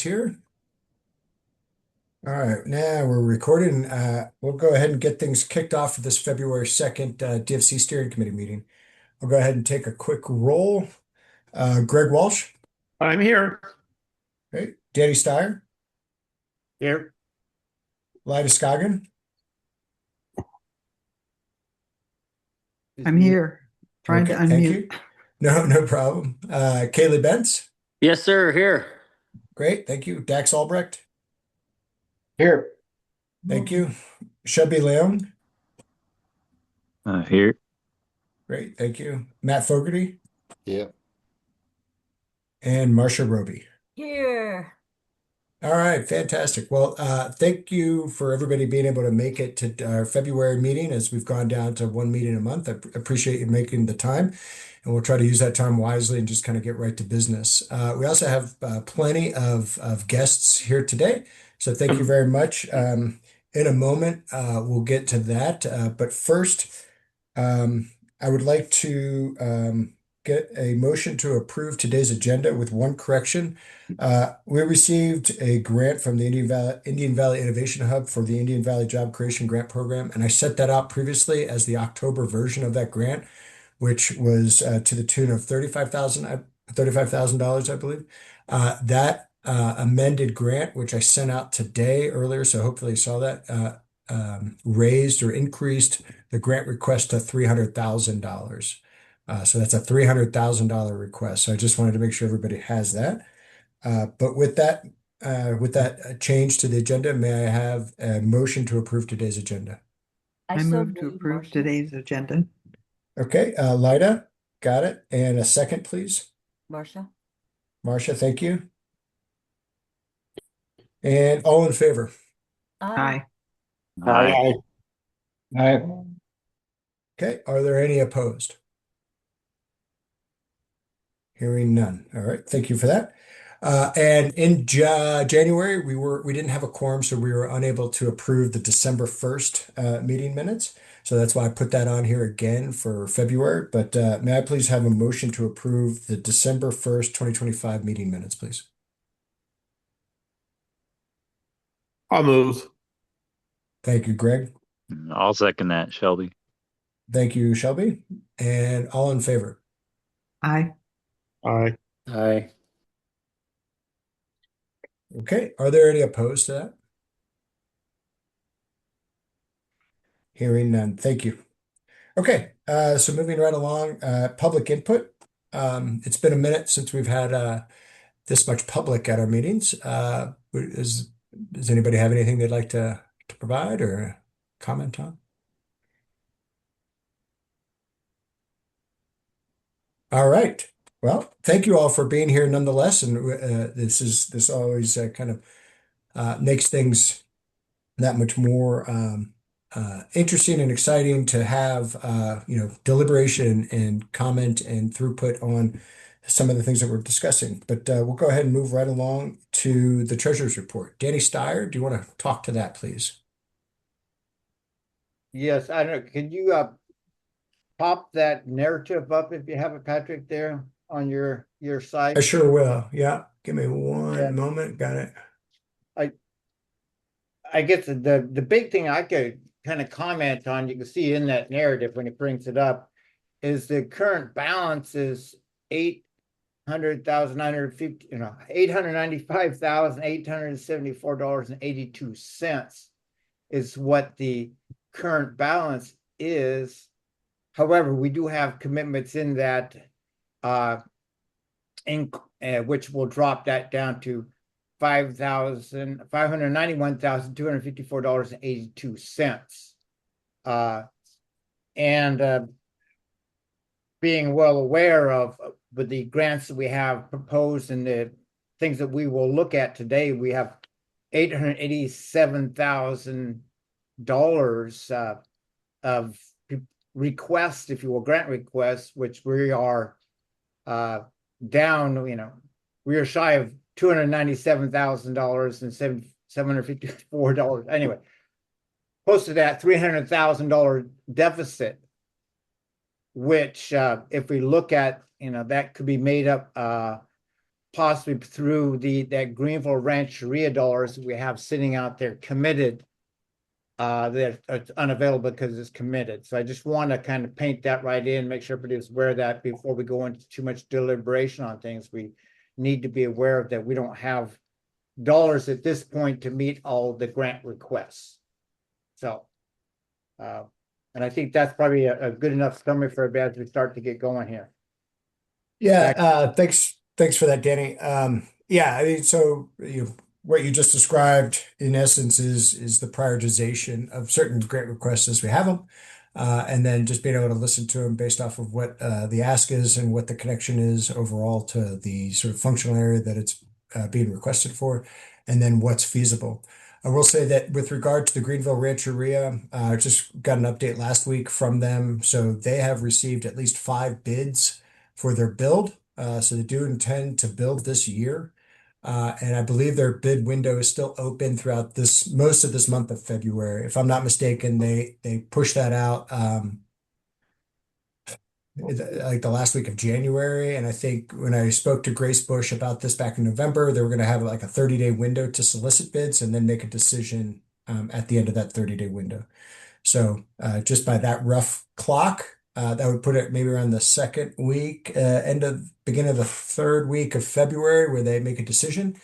is here. All right, now we're recording. We'll go ahead and get things kicked off for this February 2nd DFC Steering Committee meeting. I'll go ahead and take a quick roll. Greg Walsh. I'm here. Okay. Danny Steyer. Here. Lyda Scoggin. I'm here, trying to Okay, thank you. unmute. No problem. Kaylee Bentz. Yes, sir. Here. Great, thank you. Dax Albrecht. Here. Thank you. Shelby Leung. Here. Great, thank you. Matt Fogarty. Yeah. And Marcia Roby. Here. All right, fantastic. Well, thank you for everybody being able to make it to our February meeting as we've gone down to one meeting a month. I appreciate you making the time, and we'll try to use that time wisely and just kind of get right to business. We also have plenty of guests here today, so thank you very much. In a moment, we'll get to that. But first, I would like to get a motion to approve today's agenda with one correction. We received a grant from the Indian Valley Innovation Hub for the Indian Valley Job Creation Grant Program, and I set that out previously as the October version of that grant, which was to the tune of $35,000, I believe. That amended grant, which I sent out today earlier, so hopefully you saw that, raised or increased the grant request to $300,000. So that's a $300,000 request. So I just wanted to make sure everybody has that. But with that change to the agenda, may I have a motion to approve today's agenda? I move to approve Marcia. today's agenda. Okay, Lyda, got it. And a second, please. Marcia. Marcia, thank you. And all in favor? Aye. Aye. Aye. Okay, are there any opposed? Hearing none. All right, thank you for that. And in January, we didn't have a quorum, so we were unable to approve the December 1st meeting minutes. So that's why I put that on here again for February. But may I please have a motion to approve the December 1st, 2025 meeting minutes, please? I'll move. Thank you, Greg. I'll second that, Shelby. Thank you, Shelby. And all in favor? Aye. Aye. Aye. Okay, are there any opposed to that? Hearing none. Thank you. Okay, so moving right along, public input. It's been a minute since we've had this much public at our meetings. Does anybody have anything they'd like to provide or comment on? All right. Well, thank you all for being here nonetheless. And this always kind of makes things that much more interesting and exciting to have deliberation and comment and throughput on some of the things that we're discussing. But we'll go ahead and move right along to the treasurer's report. Danny Steyer, do you want to talk to that, please? Yes, I don't know. Can you pop that narrative up if you have it, Patrick, there on your site? I sure will. Yeah. Give me one Yeah. moment. Got it. I guess the big thing I could kind of comment on, you can see in that narrative when it brings it up, is the current balance is $895,874.82 is what the current balance is. However, we do have commitments in that, which will drop that down to $591,254.82. And being well aware of the grants that we have proposed and the things that we will look at today, we have $887,000 of requests, if you will, grant requests, which we are down, we are shy of $297,000 and $754. Anyway, close to that $300,000 deficit, which if we look at, that could be made up possibly through that Greenville Rancheria dollars we have sitting out there committed, that it's unavailable because it's committed. So I just want to kind of paint that right in, make sure everybody's aware of that before we go into too much deliberation on things. We need to be aware of that. We don't have dollars at this point to meet all the grant requests. So, and I think that's probably a good enough summary for everybody as we start to get going here. Yeah, thanks for that, Danny. Yeah, I mean, so what you just described in essence is the prioritization of certain grant requests as we have them, and then just being able to listen to them based off of what the ask is and what the connection is overall to the sort of functional area that it's being requested for, and then what's feasible. I will say that with regard to the Greenville Rancheria, I just got an update last week from them. So they have received at least 5 bids for their build. So they do intend to build this year. And I believe their bid window is still open throughout most of this month of February. If I'm not mistaken, they pushed that out like the last week of January. And I think when I spoke to Grace Bush about this back in November, they were going to have like a 30-day window to solicit bids and then make a decision at the end of that 30-day window. So just by that rough clock, that would put it maybe around the second week, beginning of the third week of February, where they make a decision.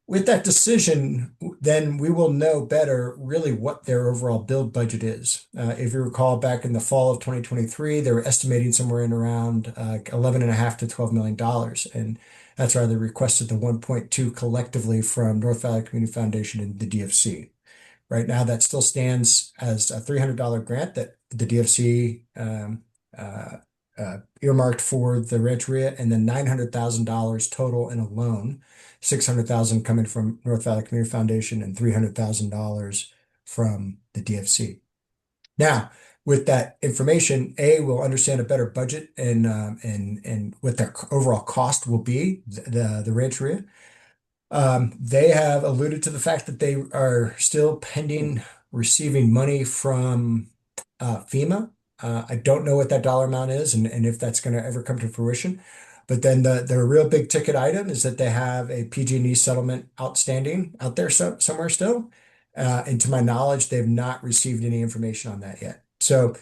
With that decision, then we will know better really what their overall build budget is. If you recall, back in the fall of 2023, they were estimating somewhere in around $11.5 to $12 million. And that's why they requested the 1.2 collectively from North Valley Community Foundation and the DFC. Right now, that still stands as a $300 grant that the DFC earmarked for the rancheria, and then $900,000 total in a loan, $600,000 coming from North Valley Community Foundation and $300,000 from the DFC. Now, with that information, we'll understand a better budget and what their overall cost will be, the rancheria. They have alluded to the fact that they are still pending receiving money from FEMA. I don't know what that dollar amount is and if that's going to ever come to fruition. But then the real big ticket item is that they have a PG&E settlement outstanding out there somewhere still. And to my knowledge, they've not received any information on that yet. So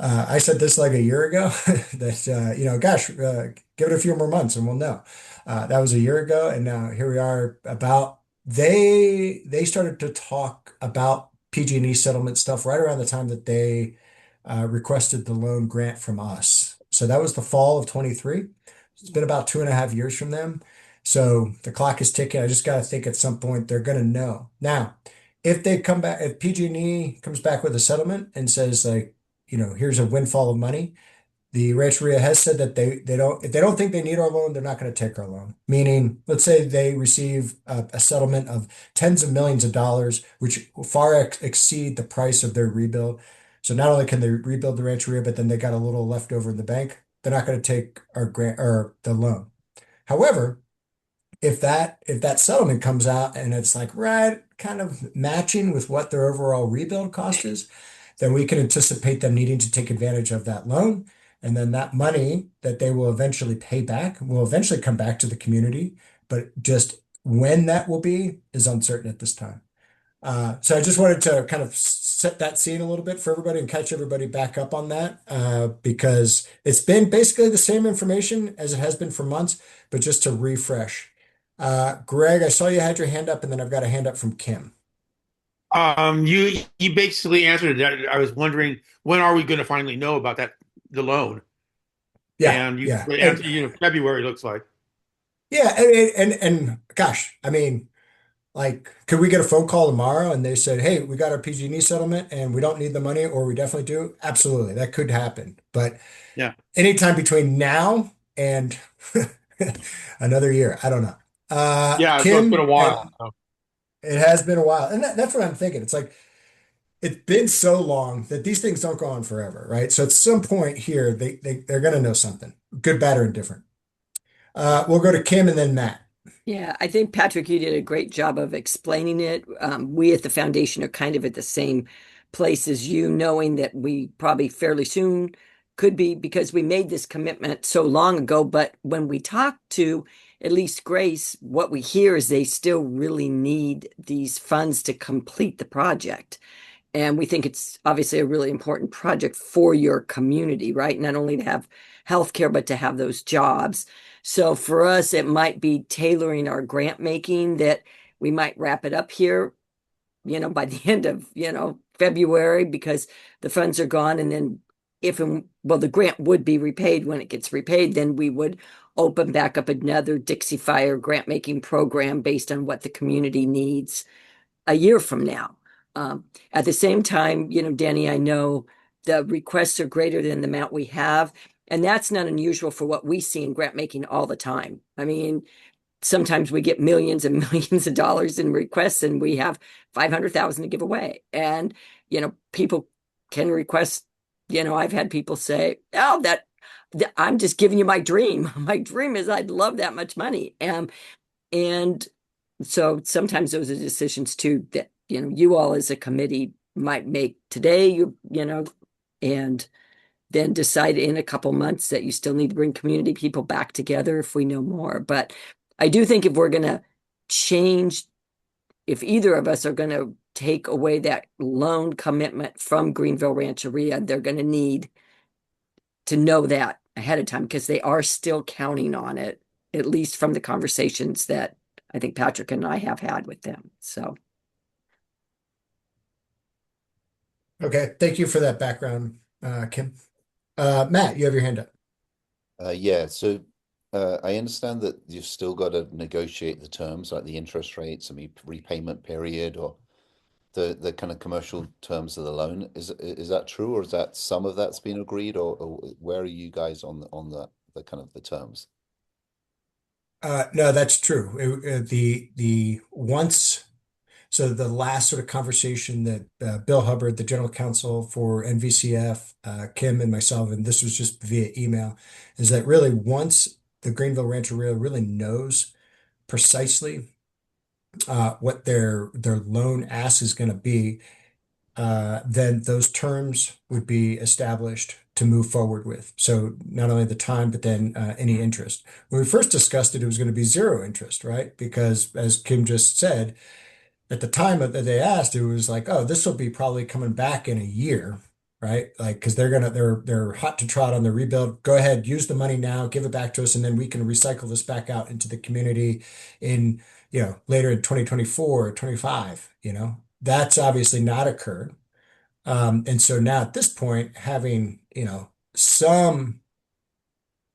I said this like a year ago that, gosh, give it a few more months and we'll know. That was a year ago. And now here we are they started to talk about PG&E settlement stuff right around the time that they requested the loan grant from us. So that was the fall of 23. It's been about 2.5 years from them. So the clock is ticking. I just got to think at some point they're going to know. Now, if they come back, if PG&E comes back with a settlement and says like, here's a windfall of money, the rancheria has said that if they don't think they need our loan, they're not going to take our loan. Meaning, let's say they receive a settlement of tens of millions of dollars, which far exceed the price of their rebuild. So not only can they rebuild the rancheria, but then they got a little left over in the bank. They're not going to take our grant or the loan. However, if that settlement comes out and it's like right kind of matching with what their overall rebuild cost is, then we can anticipate them needing to take advantage of that loan. And then that money that they will eventually pay back will eventually come back to the community. But just when that will be is uncertain at this time. So I just wanted to kind of set that scene a little bit for everybody and catch everybody back up on that because it's been basically the same information as it has been for months, but just to refresh. Greg, I saw you had your hand up, and then I've got a hand up from Kim. You basically answered that. I was wondering, when are we going to finally know about the loan? Yeah, and yeah. The answer, February looks like. Yeah, and gosh, I mean, like, could we get a phone call tomorrow and they said, "Hey, we got our PG&E settlement and we don't need the money," or we definitely do? Absolutely, that could happen. But Yeah, anytime between now and another year, I don't know. yeah, so it's been a Kim, while. it has been a while, and that's what I'm thinking. It's like it's been so long that these things don't go on forever, right? So at some point here, they're going to know something, good, bad, or indifferent. We'll go to Kim and then Matt. Yeah, I think Patrick, you did a great job of explaining it. We at the foundation are kind of at the same place as you, knowing that we probably fairly soon could be, because we made this commitment so long ago. But when we talked to at least Grace, what we hear is they still really need these funds to complete the project. And we think it's obviously a really important project for your community, right? Not only to have healthcare, but to have those jobs. So for us, it might be tailoring our grant making that we might wrap it up here, by the end of, February, because the funds are gone. And then the grant would be repaid. When it gets repaid, then we would open back up another Dixie Fire grant making program based on what the community needs a year from now. At the same time, Danny, I know the requests are greater than the amount we have, and that's not unusual for what we see in grant making all the time. I mean, sometimes we get millions and millions of dollars in requests, and we have 500,000 to give away. And people can request. I've had people say, "Oh, I'm just giving you my dream. My dream is I'd love that much money." And so sometimes those are decisions too that you all as a committee might make today, and then decide in a couple months that you still need to bring community people back together if we know more. But I do think if we're going to change, if either of us are going to take away that loan commitment from Greenville Rancheria, they're going to need to know that ahead of time, because they are still counting on it, at least from the conversations that I think Patrick and I have had with them. So. Okay, thank you for that background, Kim. Matt, you have your hand up. Yeah, so I understand that you've still got to negotiate the terms, like the interest rates, repayment period, or the kind of commercial terms of the loan. Is that true, or is that some of that's been agreed, or where are you guys on the kind of the terms? No, that's true. So the last sort of conversation that Bill Hubbard, the general counsel for NVCF, Kim and myself, and this was just via email, is that really once the Greenville Rancheria really knows precisely what their loan ask is going to be, then those terms would be established to move forward with. So not only the time, but then any interest. When we first discussed it, it was going to be zero interest, right? Because as Kim just said, at the time that they asked, it was like, oh, this will be probably coming back in a year, right? Like, because they're hot to trot on the rebuild. Go ahead, use the money now, give it back to us, and then we can recycle this back out into the community in, later in 2024 or 25, That's obviously not occurred. And so now at this point, having, some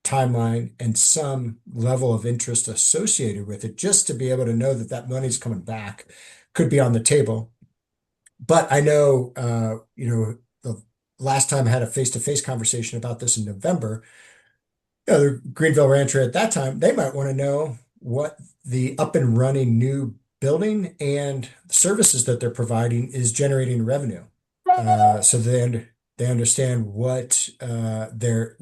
timeline and some level of interest associated with it, just to be able to know that that money's coming back could be on the table. But I know, the last time I had a face-to-face conversation about this in November, the Greenville Rancher at that time, they might want to know what the up and running new building and services that they're providing is generating revenue. So they understand what they're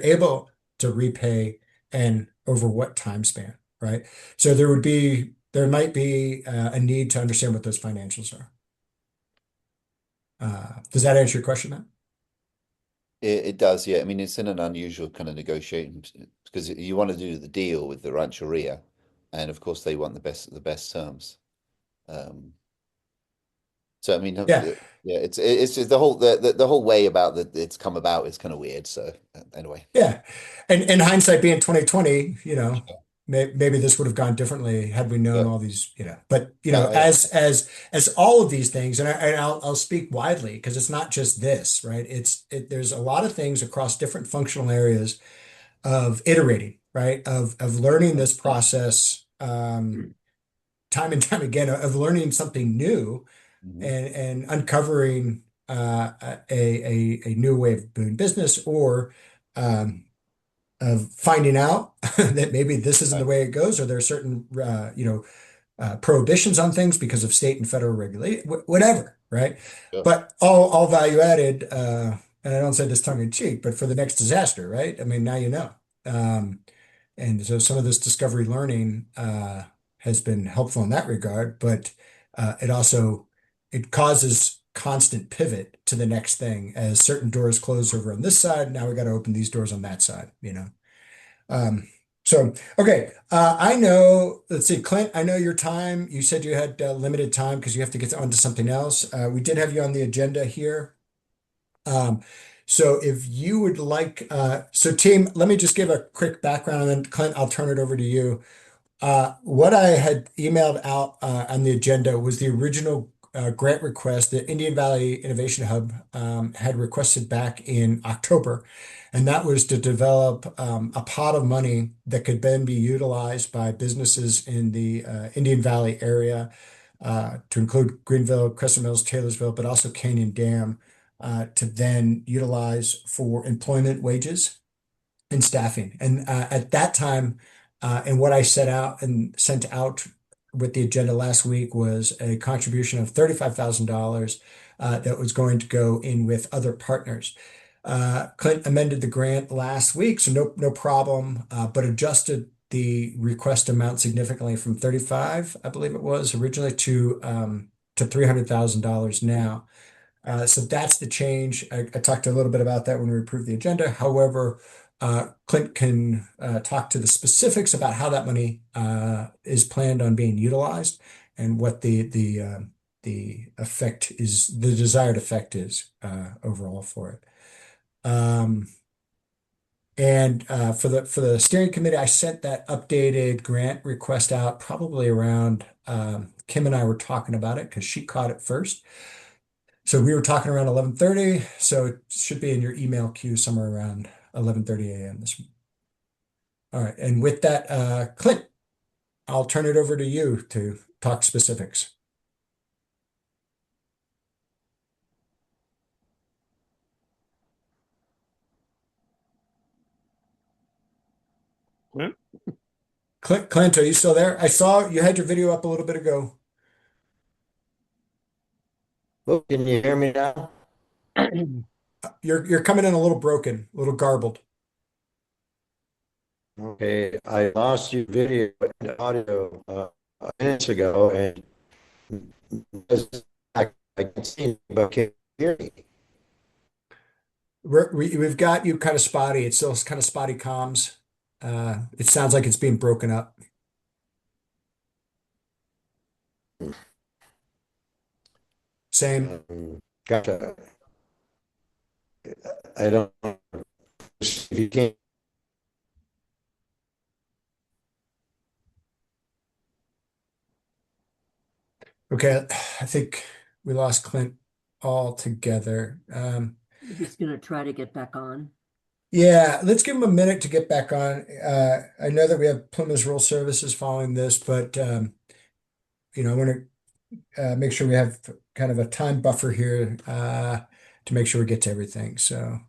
able to repay and over what time span, right? So there might be a need to understand what those financials are. Does that answer your question, Matt? It does, yeah. I mean, it's in an unusual kind of negotiation because you want to do the deal with the Rancheria, and of course they want the best terms. So I mean, Yeah. it's just the whole way about that it's come about is kind of weird. So anyway, Yeah. And hindsight being 2020, maybe this would have gone differently had we known yeah, all these, but no, as all of these things, and I'll speak widely because it's not just this, right? There's a lot of things across different functional areas of iterating, right? Of learning this process, time and time again, of learning something new mhm, and uncovering a new way of doing business, or of finding out that maybe this isn't the right, way it goes, or there are certain prohibitions on things because of state and federal regulation, whatever, right? sure, But all value added, and I don't say this tongue in cheek, but for the next disaster, right? I mean, now you know. And so some of this discovery learning has been helpful in that regard, but it causes constant pivot to the next thing as certain doors close over on this side. Now we got to open these doors on that side, Um, So, okay, I know, let's see, Clint, I know your time. You said you had limited time because you have to get onto something else. We did have you on the agenda here. Um, so if you would like, so team, let me just give a quick background and then Clint, I'll turn it over to you. What I had emailed out on the agenda was the original grant request that Indian Valley Innovation Hub had requested back in October. And that was to develop a pot of money that could then be utilized by businesses in the Indian Valley area to include Greenville, Crescent Mills, Taylorsville, but also Canyon Dam to then utilize for employment wages and staffing. And at that time, and what I set out and sent out with the agenda last week was a contribution of $35,000 that was going to go in with other partners. Clint amended the grant last week, so no problem, but adjusted the request amount significantly from 35, I believe it was originally, to $300,000 now. So that's the change. I talked a little bit about that when we approved the agenda. However, Clint can talk to the specifics about how that money is planned on being utilized and what the effect is, the desired effect is overall for it. And for the steering committee, I sent that updated grant request out probably around Kim and I were talking about it because she caught it first. So we were talking around 11:30, so it should be in your email queue somewhere around 11:30 a.m. this morning. All right, and with that, Clint, I'll turn it over to you to talk specifics. Clint? Clint, are you still there? I saw you had your video up a little bit ago. Oh, can you hear me now? You're coming in a little broken, a little garbled. Okay, I lost your video and audio minutes ago, and I can see you, but can you hear me? We've got you kind of spotty. It's still kind of spotty comms. It sounds like it's being broken up. Same. Gotcha. I don't know if you can. Okay, I think we lost Clint altogether. He's gonna try to get back on. Yeah, let's give him a minute to get back on. I know that we have Plymouth Rural Services following this, but I want to make sure we have kind of a time buffer here to make sure we get to everything. So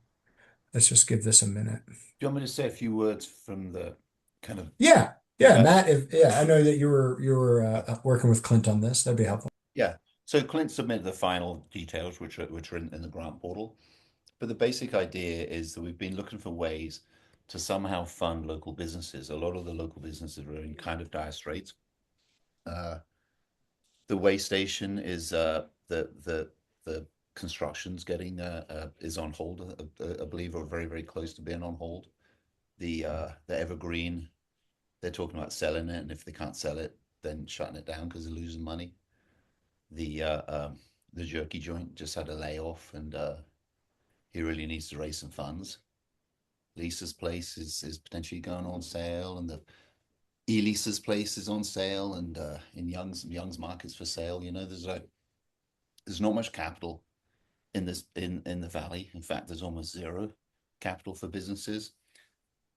let's just give this a minute. Do you want me to say a few words from the kind of? Yeah, Matt. I know that you were working with Clint on this. That'd be helpful. Yeah. So Clint submitted the final details, which are in the grant portal. But the basic idea is that we've been looking for ways to somehow fund local businesses. A lot of the local businesses are in kind of dire straits. The way station is the construction's getting is on hold. I believe, or very, very close to being on hold. The Evergreen, they're talking about selling it, and if they can't sell it, then shutting it down because they're losing money. The jerky joint just had a layoff, and he really needs to raise some funds. Lisa's place is potentially going on sale, and the Elisa's place is on sale, and in Young's markets for sale. There's not much capital in the valley. In fact, there's almost zero capital for businesses,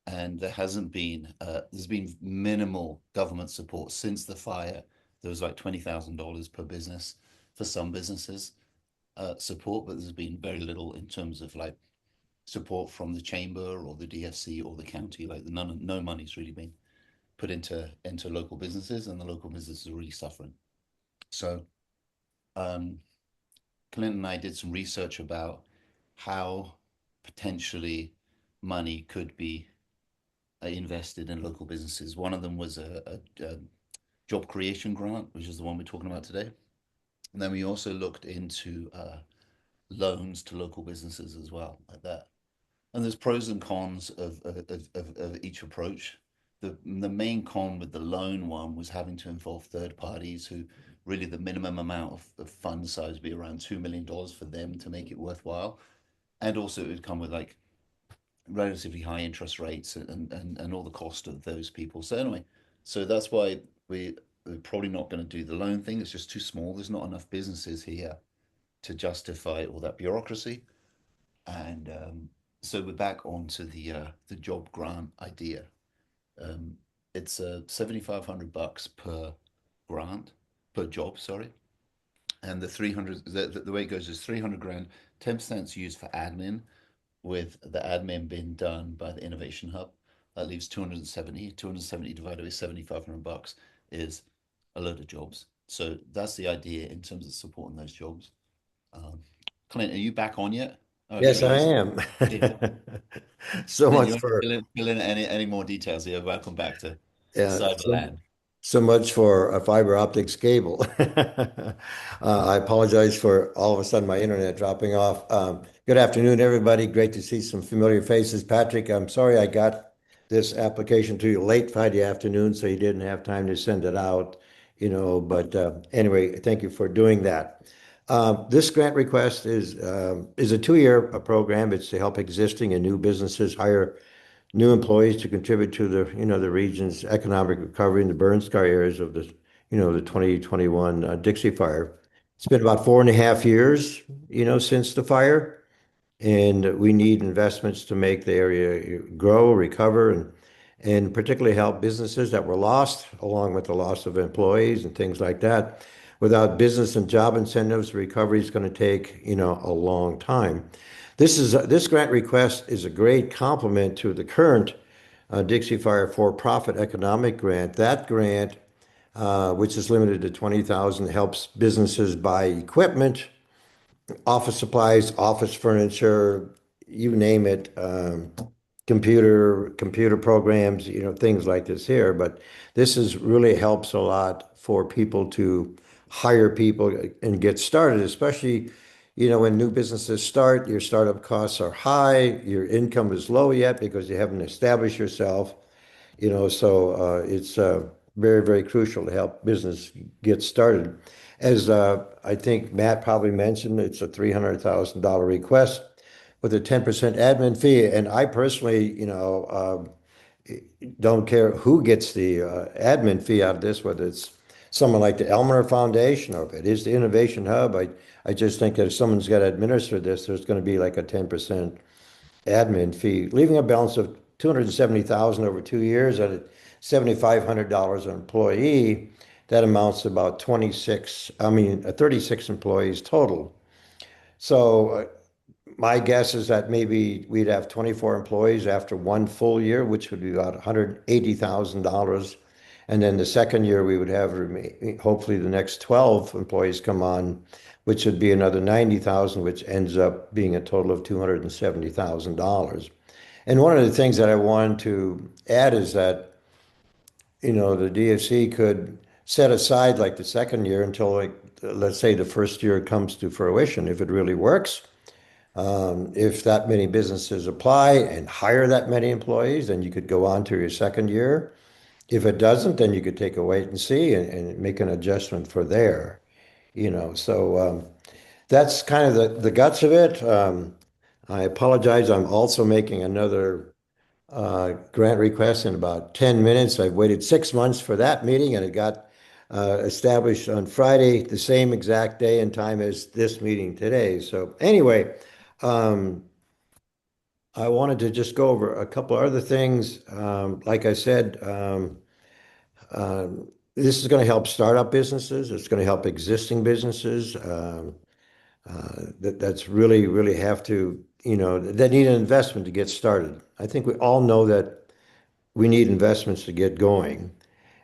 and there's been minimal government support since the fire. There was like $20,000 per business for some businesses support, but there's been very little in terms of like support from the chamber or the DFC or the county. Like no money's really been put into local businesses, and the local businesses are really suffering. So Clint and I did some research about how potentially money could be invested in local businesses. One of them was a job creation grant, which is the one we're talking about today. And then we also looked into loans to local businesses as well, like that. And there's pros and cons of each approach. the main con with the loan one was having to involve third parties who really the minimum amount of fund size would be around $2 million for them to make it worthwhile. And also it would come with like relatively high interest rates and all the cost of those people. So anyway, so that's why we're probably not going to do the loan thing. It's just too small. There's not enough businesses here to justify all that bureaucracy. And so we're back onto the job grant idea. It's $7,500 per grant per job, sorry. And the 300 the way it goes is 300 grand, 10% is used for admin, with the admin being done by the Innovation Hub. That leaves 270 divided by $7,500 is a load of jobs. So that's the idea in terms of supporting those jobs. Clint, are you back on yet? Oh, Yes, I is. am. Yeah. So Clint, much you want for to fill in any more details here? Welcome back to yeah, Cyberland. so much for a fiber optics cable. I apologize for all of a sudden my internet dropping off. Good afternoon, everybody. Great to see some familiar faces. Patrick, I'm sorry I got this application to you late Friday afternoon, so you didn't have time to send it out, but anyway, thank you for doing that. This grant request is a 2-year program. It's to help existing and new businesses hire new employees to contribute to the region's economic recovery in the burn scar areas of the 2021 Dixie Fire. It's been about 4.5 years, since the fire, and we need investments to make the area grow, recover, and particularly help businesses that were lost, along with the loss of employees and things like that. Without business and job incentives, recovery is going to take, a long time. This grant request is a great complement to the current Dixie Fire for-profit economic grant. That grant, which is limited to 20,000, helps businesses buy equipment, office supplies, office furniture, you name it, computer programs, things like this here. But this is really helps a lot for people to hire people and get started, especially, when new businesses start, your startup costs are high, your income is low yet because you haven't established yourself, so it's very, very crucial to help business get started. As I think Matt probably mentioned, it's a $300,000 request with a 10% admin fee. And I personally, don't care who gets the admin fee out of this, whether it's someone like the Elmer Foundation or if it is the Innovation Hub. I just think that if someone's got to administer this, there's going to be like a 10% admin fee, leaving a balance of $270,000 over 2 years at $7,500 an employee. That amounts to about 36 employees total. So my guess is that maybe we'd have 24 employees after one full year, which would be about $180,000. And then the second year we would have hopefully the next 12 employees come on, which would be another 90,000, which ends up being a total of $270,000. And one of the things that I wanted to add is that, the DFC could set aside like the second year until like, let's say the first year comes to fruition, if it really works. If that many businesses apply and hire that many employees, then you could go on to your second year. If it doesn't, then you could take a wait and see and make an adjustment for there, So that's kind of the guts of it. I apologize. I'm also making another grant request in about 10 minutes. I've waited 6 months for that meeting, and it got established on Friday, the same exact day and time as this meeting today. So anyway, I wanted to just go over a couple of other things. Like I said, this is going to help startup businesses. It's going to help existing businesses that's really have to, that need an investment to get started. I think we all know that we need investments to get going.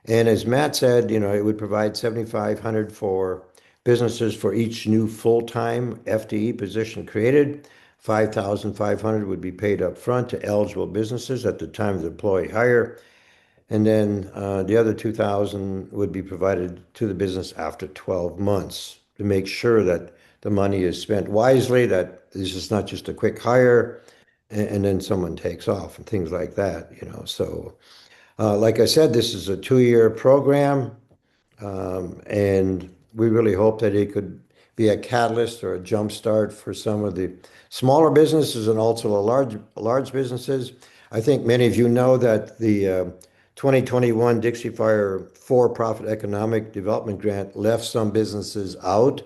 And as Matt said, it would provide 7,500 for businesses for each new full-time FTE position created. 5,500 would be paid up front to eligible businesses at the time of the employee hire. And then the other 2,000 would be provided to the business after 12 months to make sure that the money is spent wisely, that this is not just a quick hire and then someone takes off and things like that, So Like I said, this is a 2-year program, and we really hope that it could be a catalyst or a jump start for some of the smaller businesses and also the large businesses. I think many of you know that the 2021 Dixie Fire for-profit economic development grant left some businesses out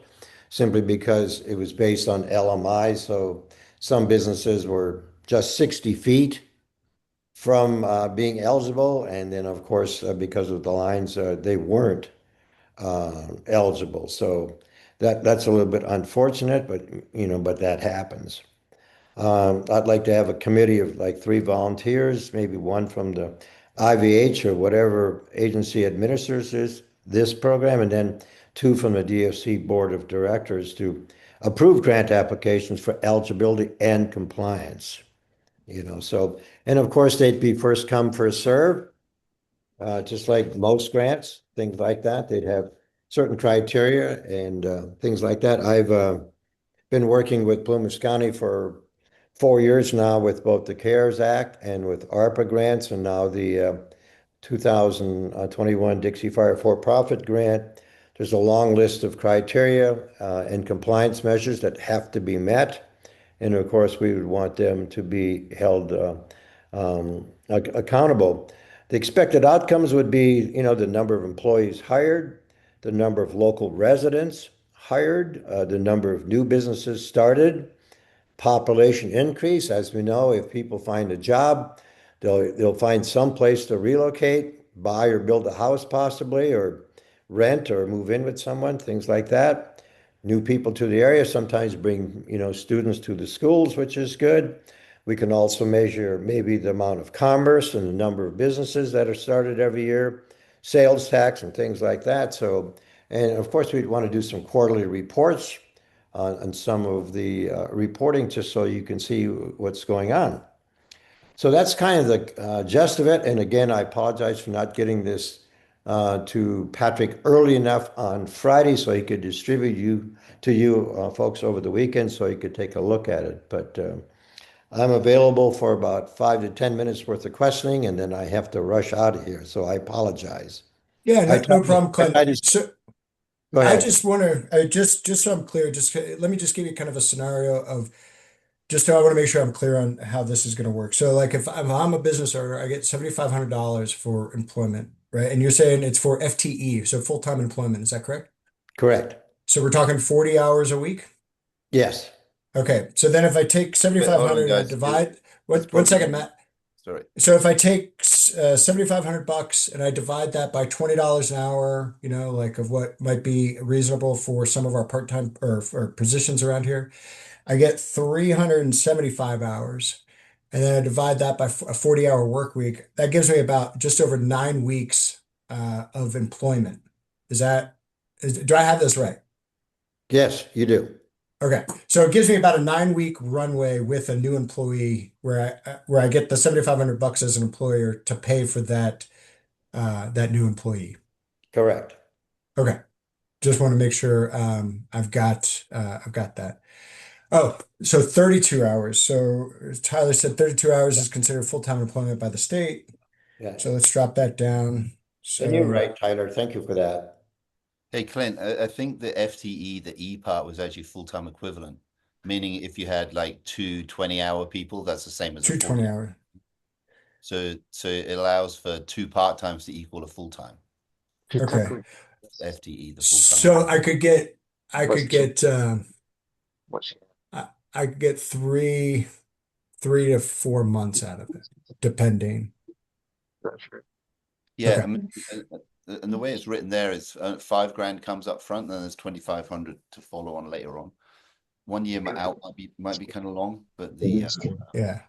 simply because it was based on LMI. So some businesses were just 60 feet from being eligible. And then, of course, because of the lines, they weren't eligible. So that's a little bit unfortunate, but but that happens. I'd like to have a committee of like 3 volunteers, maybe one from the IVH or whatever agency administers this program, and then 2 from the DFC Board of Directors to approve grant applications for eligibility and compliance. So, and of course, they'd be first come, first serve, just like most grants, things like that. They'd have certain criteria and things like that. I've been working with Plumas County for 4 years now with both the CARES Act and with ARPA grants, and now the 2021 Dixie Fire for-profit grant. There's a long list of criteria and compliance measures that have to be met. And of course, we would want them to be held accountable. The expected outcomes would be, the number of employees hired, the number of local residents hired, the number of new businesses started, population increase. As we know, if people find a job, they'll find some place to relocate, buy or build a house possibly, or rent or move in with someone, things like that. New people to the area sometimes bring, students to the schools, which is good. We can also measure maybe the amount of commerce and the number of businesses that are started every year, sales tax and things like that. So, and of course, we'd want to do some quarterly reports on some of the reporting just so you can see what's going on. So that's kind of the gist of it. And again, I apologize for not getting this to Patrick early enough on Friday so he could distribute to you folks over the weekend so you could take a look at it. But I'm available for about 5 to 10 minutes worth of questioning, and then I have to rush out of here. So I apologize. Yeah, no problem, Clint. Go I ahead. just want to, just so I'm clear, let me just give you kind of a scenario of, just so I want to make sure I'm clear on how this is going to work. So like if I'm a business owner, I get $7,500 for employment, right? And you're saying it's for FTE, so full-time employment. Is that correct? Correct. So we're talking 40 hours a week? Yes. Okay. So then if I take 7,500 and I guys. divide, It's one second, probably- Matt. Sorry. So if I take $7,500 and I divide that by $20 an hour, like of what might be reasonable for some of our part-time or for positions around here, I get 375 hours. And then I divide that by a 40-hour work week. That gives me about just over 9 weeks of employment. Do I have this right? Yes, you do. Okay, so it gives me about a 9-week runway with a new employee where I get the $7,500 as an employer to pay for that new employee. Correct. Okay, just want to make sure I've got that. Oh, so 32 hours. So Tyler said 32 hours is considered full-time employment by the state. Yeah. So let's drop that down. So And you're right, Tyler. Thank you for that. Hey, Clint, I think the FTE, the E part was actually full-time equivalent, meaning if you had like 2 20-hour people, that's the same as a 2 full-time. 20-hour. So it allows for 2 part-times to equal a full-time. Okay. FTE, the full-time. So I could get I could get 3 to 4 months out of it, depending. Yeah, Okay. I mean, and the way it's written there is $5,000 comes up front, then there's 2,500 to follow on later on. 1 year out might be kind of long, but the Yeah.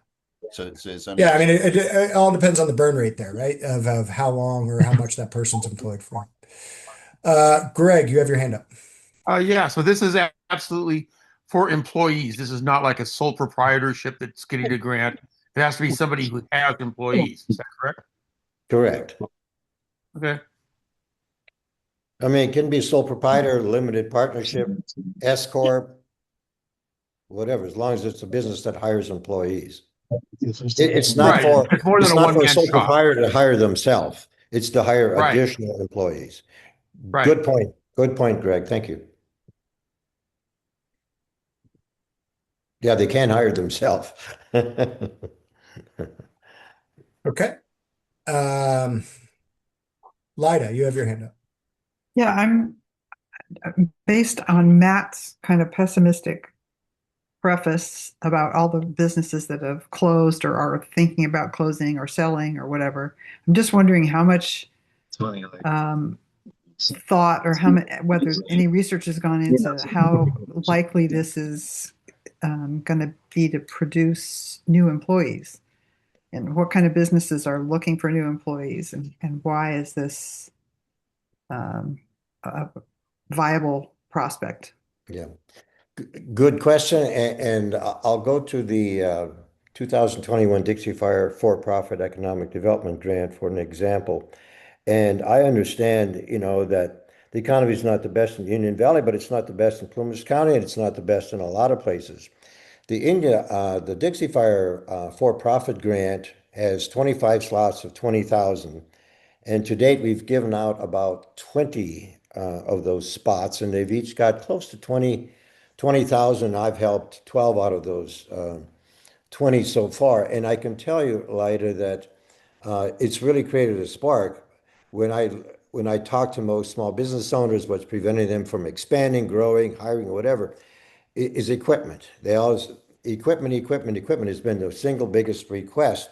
so it's only Yeah, I mean, it all depends on the burn rate there, right? Of how long or how much that person's employed for. Greg, you have your hand up. Yeah, so this is absolutely for employees. This is not like a sole proprietorship that's getting a grant. It has to be somebody who has employees. Is that correct? Correct. Okay. I mean, it can be sole proprietor, limited partnership, S corp, whatever, as long as it's a business that hires employees. It's not Right. for, It's more than it's a not for a one-man sole shop. proprietor to hire themselves. It's to hire Right. additional employees. Right. Good point. Good point, Greg. Thank you. Yeah, they can hire themselves. Okay. Lida, you have your hand up. Yeah, I'm based on Matt's kind of pessimistic preface about all the businesses that have closed or are thinking about closing or selling or whatever. I'm just wondering how much thought or whether any research has gone into how likely this is going to be to produce new employees, and what kind of businesses are looking for new employees, and why is this a viable prospect? Yeah. Good question. And I'll go to the 2021 Dixie Fire for-profit economic development grant for an example. And I understand, that the economy is not the best in Union Valley, but it's not the best in Plumas County, and it's not the best in a lot of places. The Dixie Fire for-profit grant has 25 slots of 20,000. And to date, we've given out about 20 of those spots, and they've each got close to 20,000. I've helped 12 out of those 20 so far. And I can tell you, Lida, that it's really created a spark. When I talk to most small business owners, what's preventing them from expanding, growing, hiring, whatever, is equipment. They always, equipment has been the single biggest request.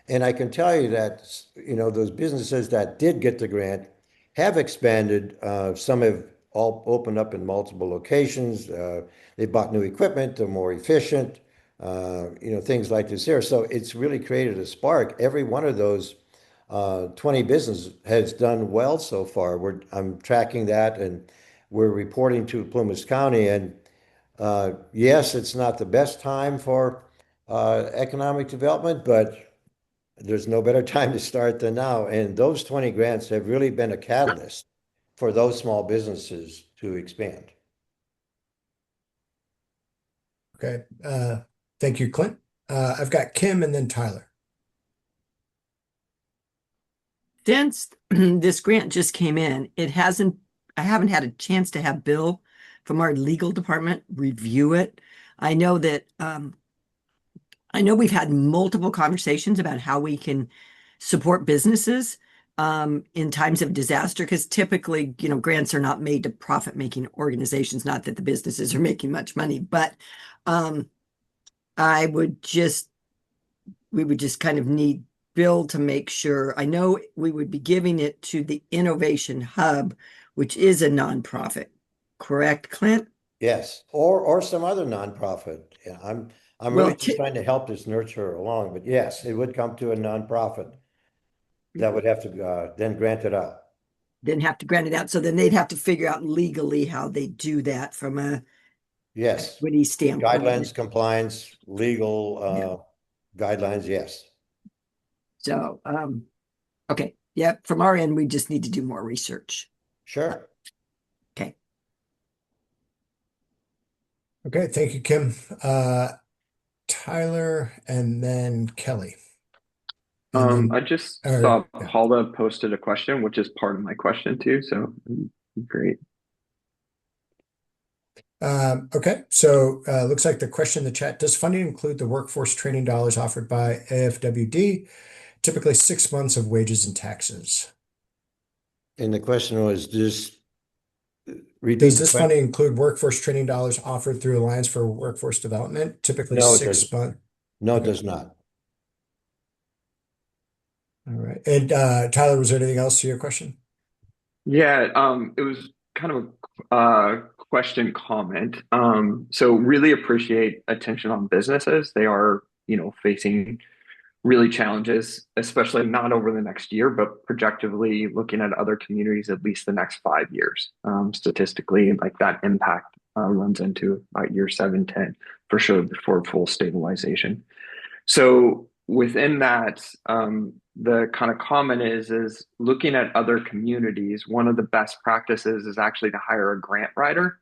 And I can tell you that, those businesses that did get the grant have expanded. Some have all opened up in multiple locations. They bought new equipment, they're more efficient, things like this here. So it's really created a spark. Every one of those 20 businesses has done well so far. I'm tracking that, and we're reporting to Plumas County. And yes, it's not the best time for economic development, but there's no better time to start than now. And those 20 grants have really been a catalyst for those small businesses to expand. Okay. Thank you, Clint. I've got Kim and then Tyler. Since this grant just came in, I haven't had a chance to have Bill from our legal department review it. I know we've had multiple conversations about how we can support businesses in times of disaster, because typically, grants are not made to profit-making organizations, not that the businesses are making much money, but we would just kind of need Bill to make sure. I know we would be giving it to the Innovation Hub, which is a nonprofit, correct, Clint? Yes, or some other nonprofit. Yeah, I'm Well, really just trying to help this nurture along, but yes, it would come to a nonprofit that would have to then grant it out. Didn't have to grant it out. So then they'd have to figure out legally how they do that from a Yes, equity standpoint. guidelines, compliance, legal guidelines. Yes. So, okay. Yeah. From our end, we just need to do more research. Sure. Okay. Okay. Thank you, Kim. Tyler and then Kelly. And I just saw Paula posted a question, which is part of my question too. So great. Okay. So looks like the question in the chat, does funding include the workforce training dollars offered by AFWD? Typically 6 months of wages and taxes. And the question was, does this funding include workforce training dollars offered through Alliance for Workforce Development? Typically No, 6 months. No, it does not. All right. And Tyler, was there anything else to your question? Yeah, it was kind of a question comment. So really appreciate attention on businesses. They are, facing really challenges, especially not over the next year, but projectively looking at other communities at least the next 5 years. Statistically, like that impact runs into about year 7, 10 for sure before full stabilization. So within that, the kind of comment is looking at other communities. One of the best practices is actually to hire a grant writer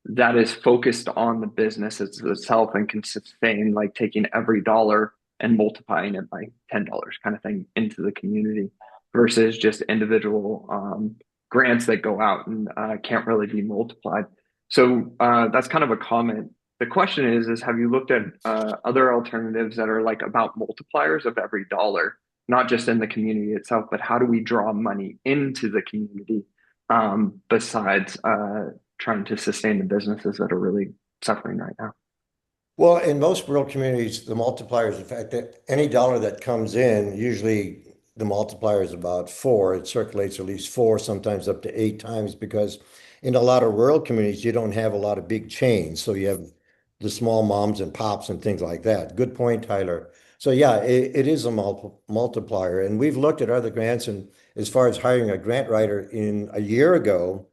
that is focused on the business itself and can sustain, like taking every dollar and multiplying it by $10 kind of thing into the community versus just individual grants that go out and can't really be multiplied. So that's kind of a comment. The question is have you looked at other alternatives that are like about multipliers of every dollar, not just in the community itself, but how do we draw money into the community besides trying to sustain the businesses that are really suffering right now? Well, in most rural communities, the multiplier is the fact that any dollar that comes in, usually the multiplier is about four. It circulates at least four, sometimes up to eight times, because in a lot of rural communities, you don't have a lot of big chains. So you have the small moms and pops and things like that. Good point, Tyler. So yeah, it is a multiplier. And we've looked at other grants, and as far as hiring a grant writer in a year ago,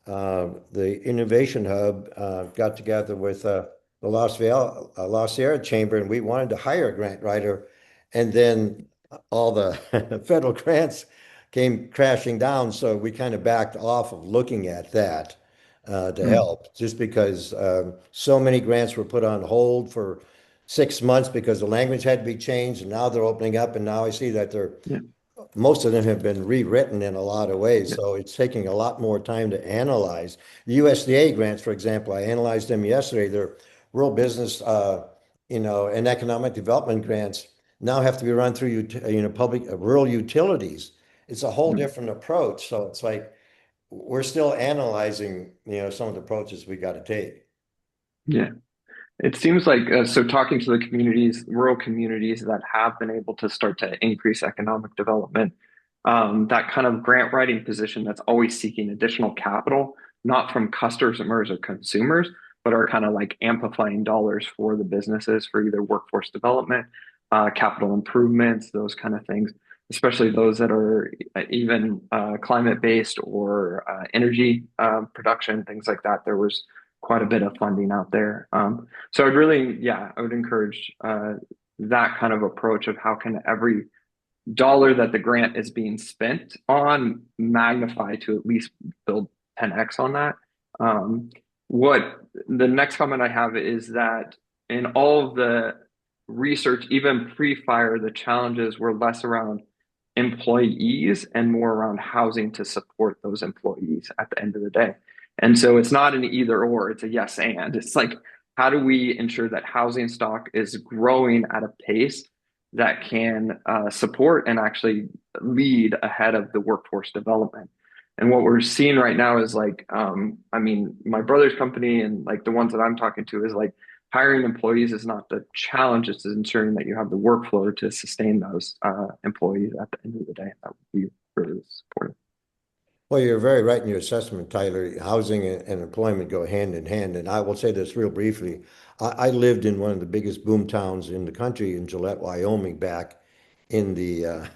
the Innovation Hub got together with the La Sierra Chamber, and we wanted to hire a grant writer, and then all the federal grants came crashing down, so we kind of backed off of looking at that to help, just because so many grants were put on hold for 6 months because the language had to be changed, and now they're opening up, and now I see that they're Yeah. most of them have been rewritten in a lot of ways. Yeah. So it's taking a lot more time to analyze. The USDA grants, for example, I analyzed them yesterday. They're rural business, and economic development grants now have to be run through, public rural utilities. It's a whole different approach. So it's like we're still analyzing, some of the approaches we got to take. Yeah. It seems like so talking to the communities, rural communities that have been able to start to increase economic development, that kind of grant writing position that's always seeking additional capital, not from customers or consumers, but are kind of like amplifying dollars for the businesses for either workforce development, capital improvements, those kind of things, especially those that are even climate based or energy production, things like that. There was quite a bit of funding out there. So I would encourage that kind of approach of how can every dollar that the grant is being spent on magnify to at least build 10x on that. What the next comment I have is that in all of the research, even pre-fire, the challenges were less around employees and more around housing to support those employees at the end of the day. And so it's not an either or, it's a yes and. It's like, how do we ensure that housing stock is growing at a pace that can support and actually lead ahead of the workforce development? And what we're seeing right now is like, my brother's company and like the ones that I'm talking to is like hiring employees is not the challenge, it's ensuring that you have the workflow to sustain those employees at the end of the day. That would be really supportive. Well, you're very right in your assessment, Tyler. Housing and employment go hand in hand. And I will say this real briefly. I lived in one of the biggest boom towns in the country in Gillette, Wyoming, back in the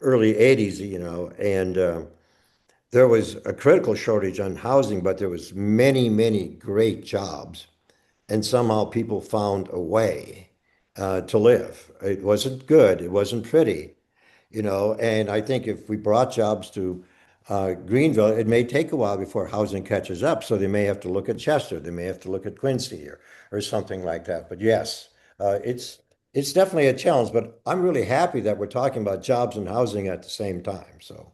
early 80s, and there was a critical shortage on housing, but there was many, many great jobs. And somehow people found a way to live. It wasn't good. It wasn't pretty, and I think if we brought jobs to Greenville, it may take a while before housing catches up. So they may have to look at Chester, they may have to look at Quincy or something like that. But yes, it's definitely a challenge. But I'm really happy that we're talking about jobs and housing at the same time. So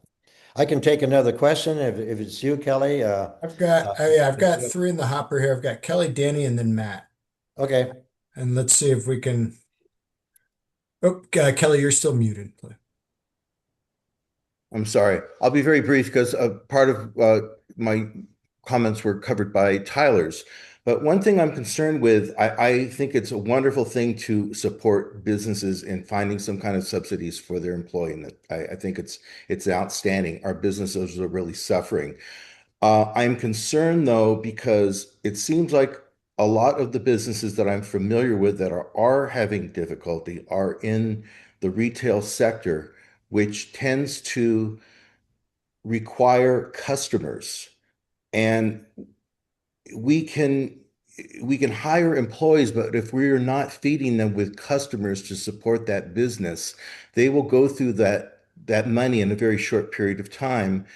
I can take another question if it's you, Kelly. I've got three in the hopper here. I've got Kelly, Danny, and then Matt. Okay. And let's see if we can. Oh, Kelly, you're still muted. I'm sorry. I'll be very brief because part of my comments were covered by Tyler's. But one thing I'm concerned with, I think it's a wonderful thing to support businesses in finding some kind of subsidies for their employment. I think it's outstanding. Our businesses are really suffering. I'm concerned though, because it seems like a lot of the businesses that I'm familiar with that are having difficulty are in the retail sector, which tends to require customers. And we can hire employees, but if we're not feeding them with customers to support that business, they will go through that money in a very short period of time.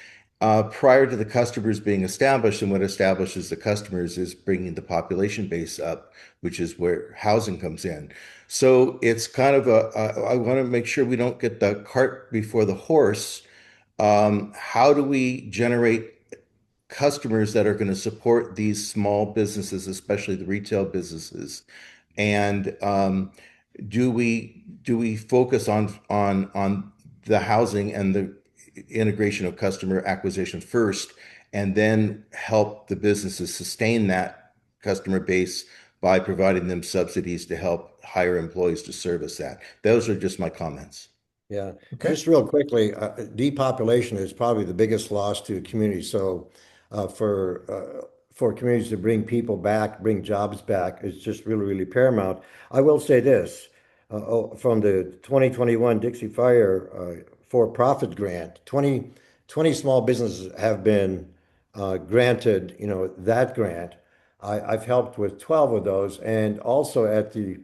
prior to the customers being established. And what establishes the customers is bringing the population base up, which is where housing comes in. So it's kind of I want to make sure we don't get the cart before the horse. How do we generate customers that are going to support these small businesses, especially the retail businesses? And do we focus on the housing and the integration of customer acquisition first, and then help the businesses sustain that customer base by providing them subsidies to help hire employees to service that? Those are just my comments. Yeah, Okay. just real quickly, depopulation is probably the biggest loss to a community. So for communities to bring people back, bring jobs back, is just really, really paramount. I will say this, from the 2021 Dixie Fire for-profit grant, 20 small businesses have been granted, that grant. I've helped with 12 of those, and also at the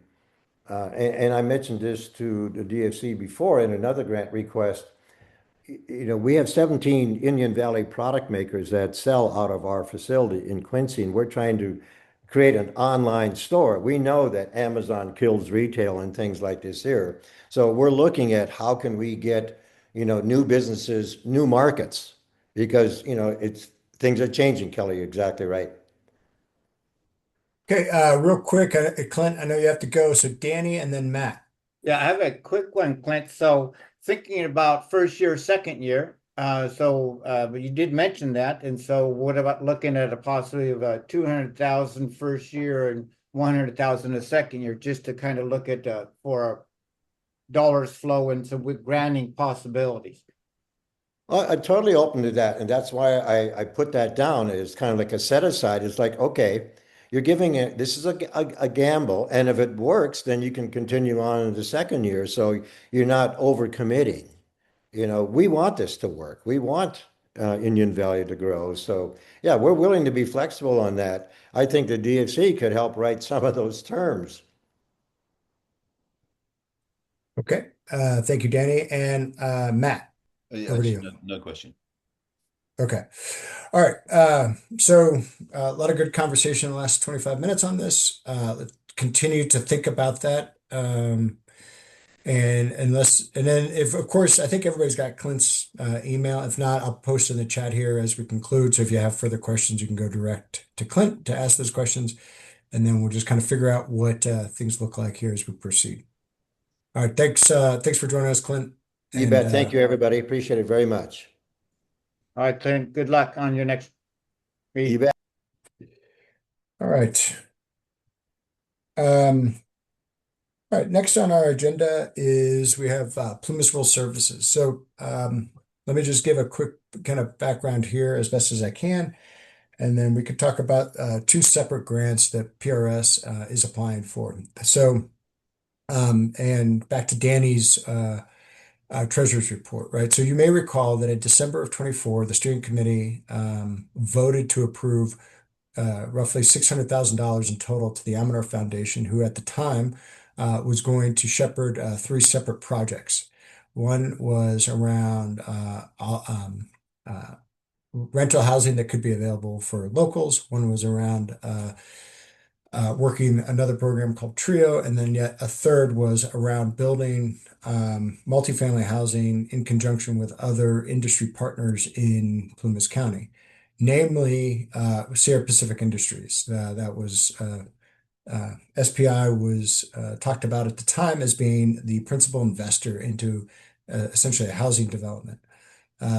and I mentioned this to the DFC before in another grant request. We have 17 Indian Valley product makers that sell out of our facility in Quincy, and we're trying to create an online store. We know that Amazon kills retail and things like this here. So we're looking at how can we get, new businesses, new markets, because, things are changing, Kelly, you're exactly right. Okay, real quick, Clint, I know you have to go. So Danny and then Matt. Yeah, I have a quick one, Clint. So thinking about first year, second year, but you did mention that. And so what about looking at a possibility of a 200,000 first year and 100,000 the second year, just to kind of look at for dollars flow and some with granting possibilities? I'm totally open to that, and that's why I put that down as kind of like a set aside. It's like, okay, you're giving it, this is a gamble, and if it works, then you can continue on in the second year. So you're not overcommitting. We want this to work. We want Indian Valley to grow. So yeah, we're willing to be flexible on that. I think the DFC could help write some of those terms. Okay, thank you, Danny. And Matt, Yeah, over to actually, you. no question. Okay. All right. So a lot of good conversation in the last 25 minutes on this. Let's continue to think about that. And then if, of course, I think everybody's got Clint's email. If not, I'll post in the chat here as we conclude. So if you have further questions, you can go direct to Clint to ask those questions. And then we'll just kind of figure out what things look like here as we proceed. All right. Thanks for joining us, Clint. You bet. Thank you, everybody. Appreciate it very much. All right, Clint, good luck on your next meeting. You bet. All right. All right, next on our agenda is we have Plymouthville Services. So let me just give a quick kind of background here as best as I can, and then we could talk about two separate grants that PRS is applying for. So, and back to Danny's treasurer's report, right? So you may recall that in December of 24, the steering committee voted to approve roughly $600,000 in total to the Amador Foundation, who at the time was going to shepherd three separate projects. One was around rental housing that could be available for locals. One was around working another program called Trio, and then yet a third was around building multifamily housing in conjunction with other industry partners in Plumas County, namely Sierra Pacific Industries. That was SPI was talked about at the time as being the principal investor into essentially a housing development.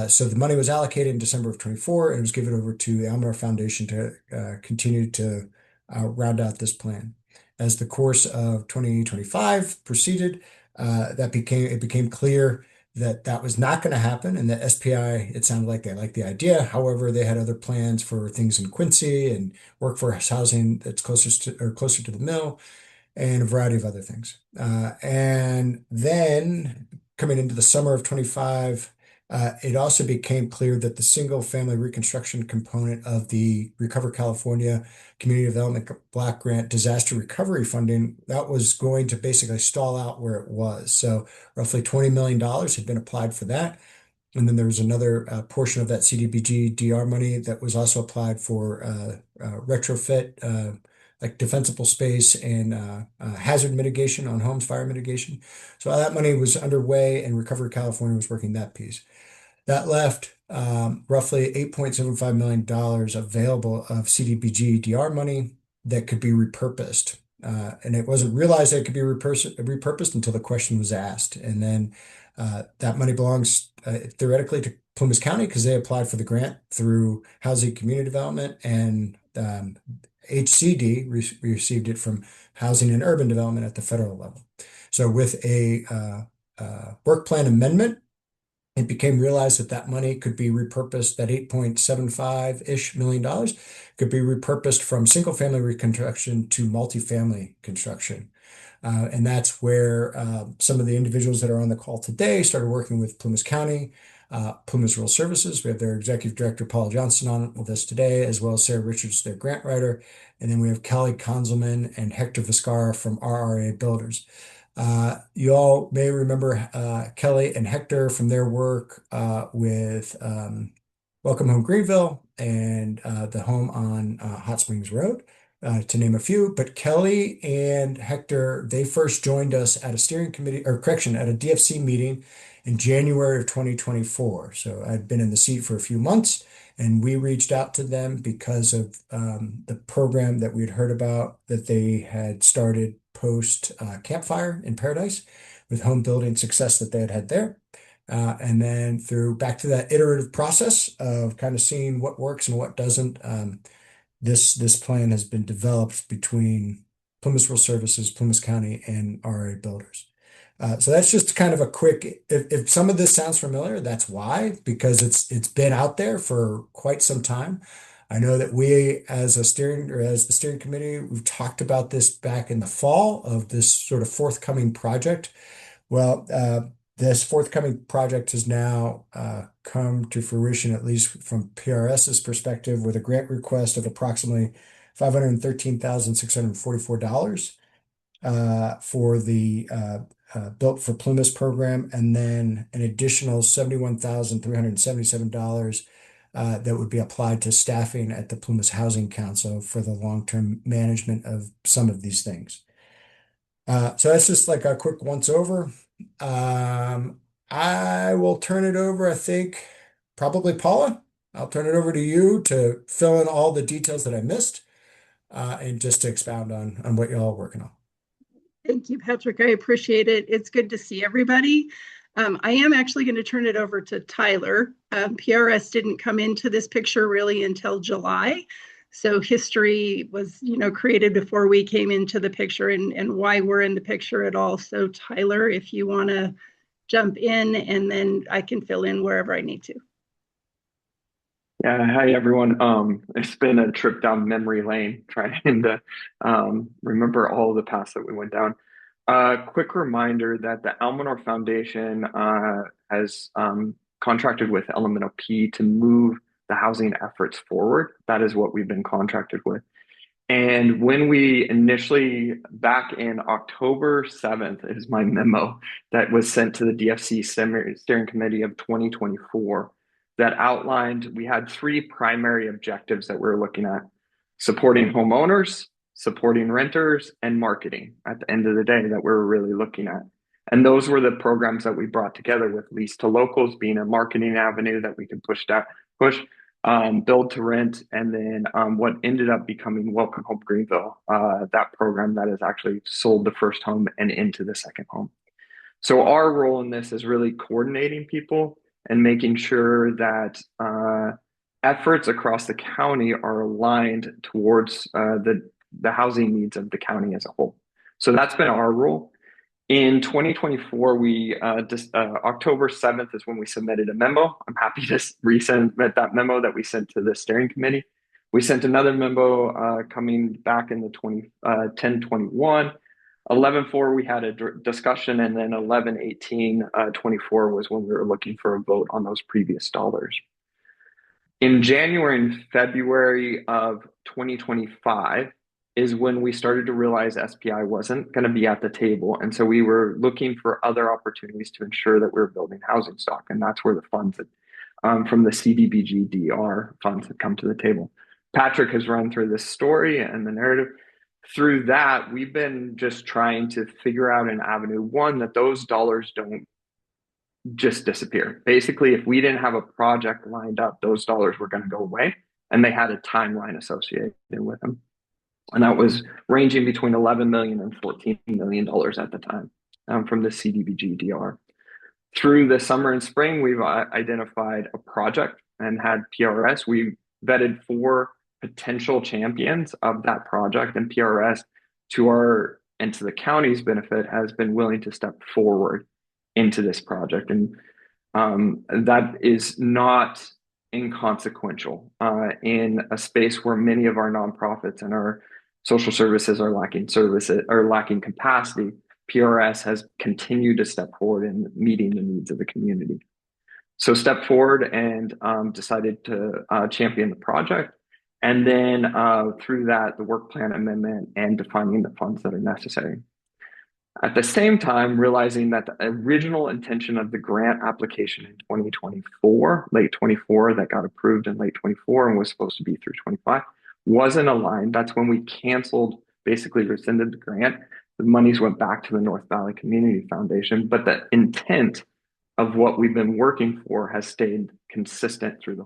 So the money was allocated in December of 24 and was given over to the Amador Foundation to continue to round out this plan. As the course of 2025 proceeded, it became clear that that was not going to happen, and that SPI, it sounded like they liked the idea. However, they had other plans for things in Quincy and workforce housing that's closer to the mill, and a variety of other things. And then coming into the summer of 25, it also became clear that the single family reconstruction component of the Recover California Community Development Block Grant disaster recovery funding, that was going to basically stall out where it was. So roughly $20 million had been applied for that. And then there was another portion of that CDBG DR money that was also applied for retrofit, like defensible space and hazard mitigation on homes, fire mitigation. So that money was underway, and Recovery California was working that piece. That left roughly $8.75 million available of CDBG DR money that could be repurposed. And it wasn't realized that it could be repurposed until the question was asked. And then that money belongs theoretically to Plumas County because they applied for the grant through Housing Community Development, and HCD received it from Housing and Urban Development at the federal level. So with a work plan amendment, it became realized that that money could be repurposed, that $8.75-ish million could be repurposed from single family reconstruction to multifamily construction. And that's where some of the individuals that are on the call today started working with Plumas County, Plumas Rural Services. We have their executive director, Paula Johnston, on with us today, as well as Sarah Richards, their grant writer. And then we have Kelly Konzelman and Hector Viscara from RRA Builders. You all may remember Kelly and Hector from their work with Welcome Home Greenville and the home on Hot Springs Road, to name a few. But Kelly and Hector, they first joined us at a steering committee, or correction, at a DFC meeting in January of 2024. So I'd been in the seat for a few months, and we reached out to them because of the program that we'd heard about that they had started post Campfire in Paradise with home building success that they had had there. And then through back to that iterative process of kind of seeing what works and what doesn't, this plan has been developed between Plumas Rural Services, Plumas County, and RA Builders. So that's just kind of a quick, if some of this sounds familiar, that's why, because it's been out there for quite some time. I know that we as the steering committee, we've talked about this back in the fall of this sort of forthcoming project. Well, this forthcoming project has now come to fruition, at least from PRS's perspective, with a grant request of approximately $513,644 for the Built for Plumas program, and then an additional $71,377 that would be applied to staffing at the Plumas Housing Council for the long-term management of some of these things. So that's just like a quick once over. I will turn it over, I think, probably Paula. I'll turn it over to you to fill in all the details that I missed and just to expound on what you're all working on. Thank you, Patrick. I appreciate it. It's good to see everybody. I am actually going to turn it over to Tyler. PRS didn't come into this picture really until July. So history was, created before we came into the picture and why we're in the picture at all. So Tyler, if you want to jump in, and then I can fill in wherever I need to. Yeah, hi everyone. It's been a trip down memory lane trying to remember all the paths that we went down. Quick reminder that the Almanor Foundation has contracted with Elemental P to move the housing efforts forward. That is what we've been contracted with. And when we initially, back in October 7th, is my memo that was sent to the DFC Steering Committee of 2024 that outlined, we had three primary objectives that we were looking at: supporting homeowners, supporting renters, and marketing at the end of the day that we were really looking at. And those were the programs that we brought together, with Lease to Locals being a marketing avenue that we could push, build to rent, and then what ended up becoming Welcome Home Greenville, that program that has actually sold the first home and into the second home. So our role in this is really coordinating people and making sure that efforts across the county are aligned towards the housing needs of the county as a whole. So that's been our role. In 2024, October 7th is when we submitted a memo. I'm happy to resend that memo that we sent to the steering committee. We sent another memo coming back in the 10/21. 11/4, we had a discussion, and then 11/18/24 was when we were looking for a vote on those previous dollars. In January and February of 2025 is when we started to realize SPI wasn't going to be at the table. And so we were looking for other opportunities to ensure that we were building housing stock. And that's where the funds from the CDBG DR funds had come to the table. Patrick has run through this story and the narrative. Through that, we've been just trying to figure out an avenue, one, that those dollars don't just disappear. Basically, if we didn't have a project lined up, those dollars were going to go away, and they had a timeline associated with them. And that was ranging between $11 million and $14 million at the time from the CDBG DR. Through the summer and spring, we've identified a project and had PRS. We vetted 4 potential champions of that project, and PRS, to our and to the county's benefit, has been willing to step forward into this project. And that is not inconsequential in a space where many of our nonprofits and our social services are lacking capacity. PRS has continued to step forward in meeting the needs of the community. So step forward and decided to champion the project. And then through that, the work plan amendment and defining the funds that are necessary. At the same time, realizing that the original intention of the grant application in 2024, late 24, that got approved in late 24 and was supposed to be through 25, wasn't aligned. That's when we canceled, basically rescinded the grant. The monies went back to the North Valley Community Foundation, but the intent of what we've been working for has stayed consistent through the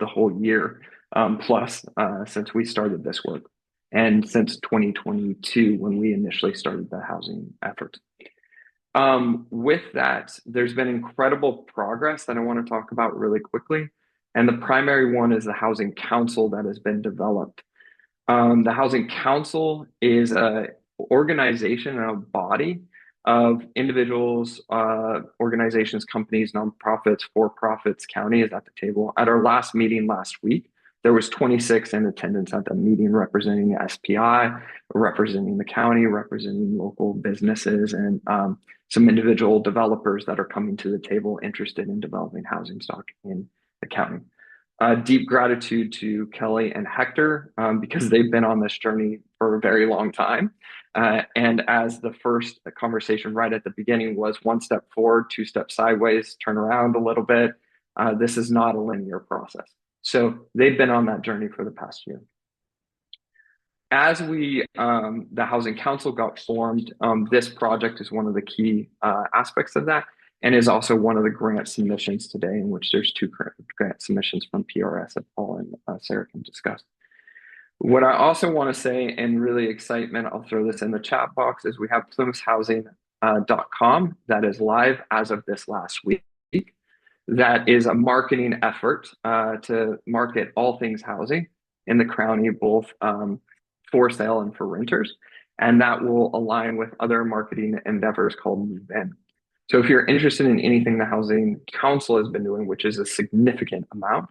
whole year plus since we started this work, and since 2022 when we initially started the housing effort. With that, there's been incredible progress that I want to talk about really quickly, and the primary one is the Housing Council that has been developed. The Housing Council is an organization and a body of individuals, organizations, companies, nonprofits, for-profits. County is at the table. At our last meeting last week, there was 26 in attendance at the meeting, representing the SPI, representing the county, representing local businesses, and some individual developers that are coming to the table interested in developing housing stock in the county. Deep gratitude to Kelly and Hector because they've been on this journey for a very long time. And as the first conversation right at the beginning was 1 step forward, 2 steps sideways, turn around a little bit. This is not a linear process. So they've been on that journey for the past year. As the Housing Council got formed, this project is one of the key aspects of that, and is also one of the grant submissions today, in which there's 2 grant submissions from PRS that Paul and Sarah can discuss. What I also want to say, and really excitement, I'll throw this in the chat box, is we have PlymouthHousing.com that is live as of this last week. That is a marketing effort to market all things housing in the county, both for sale and for renters. And that will align with other marketing endeavors called Move In. So if you're interested in anything the Housing Council has been doing, which is a significant amount,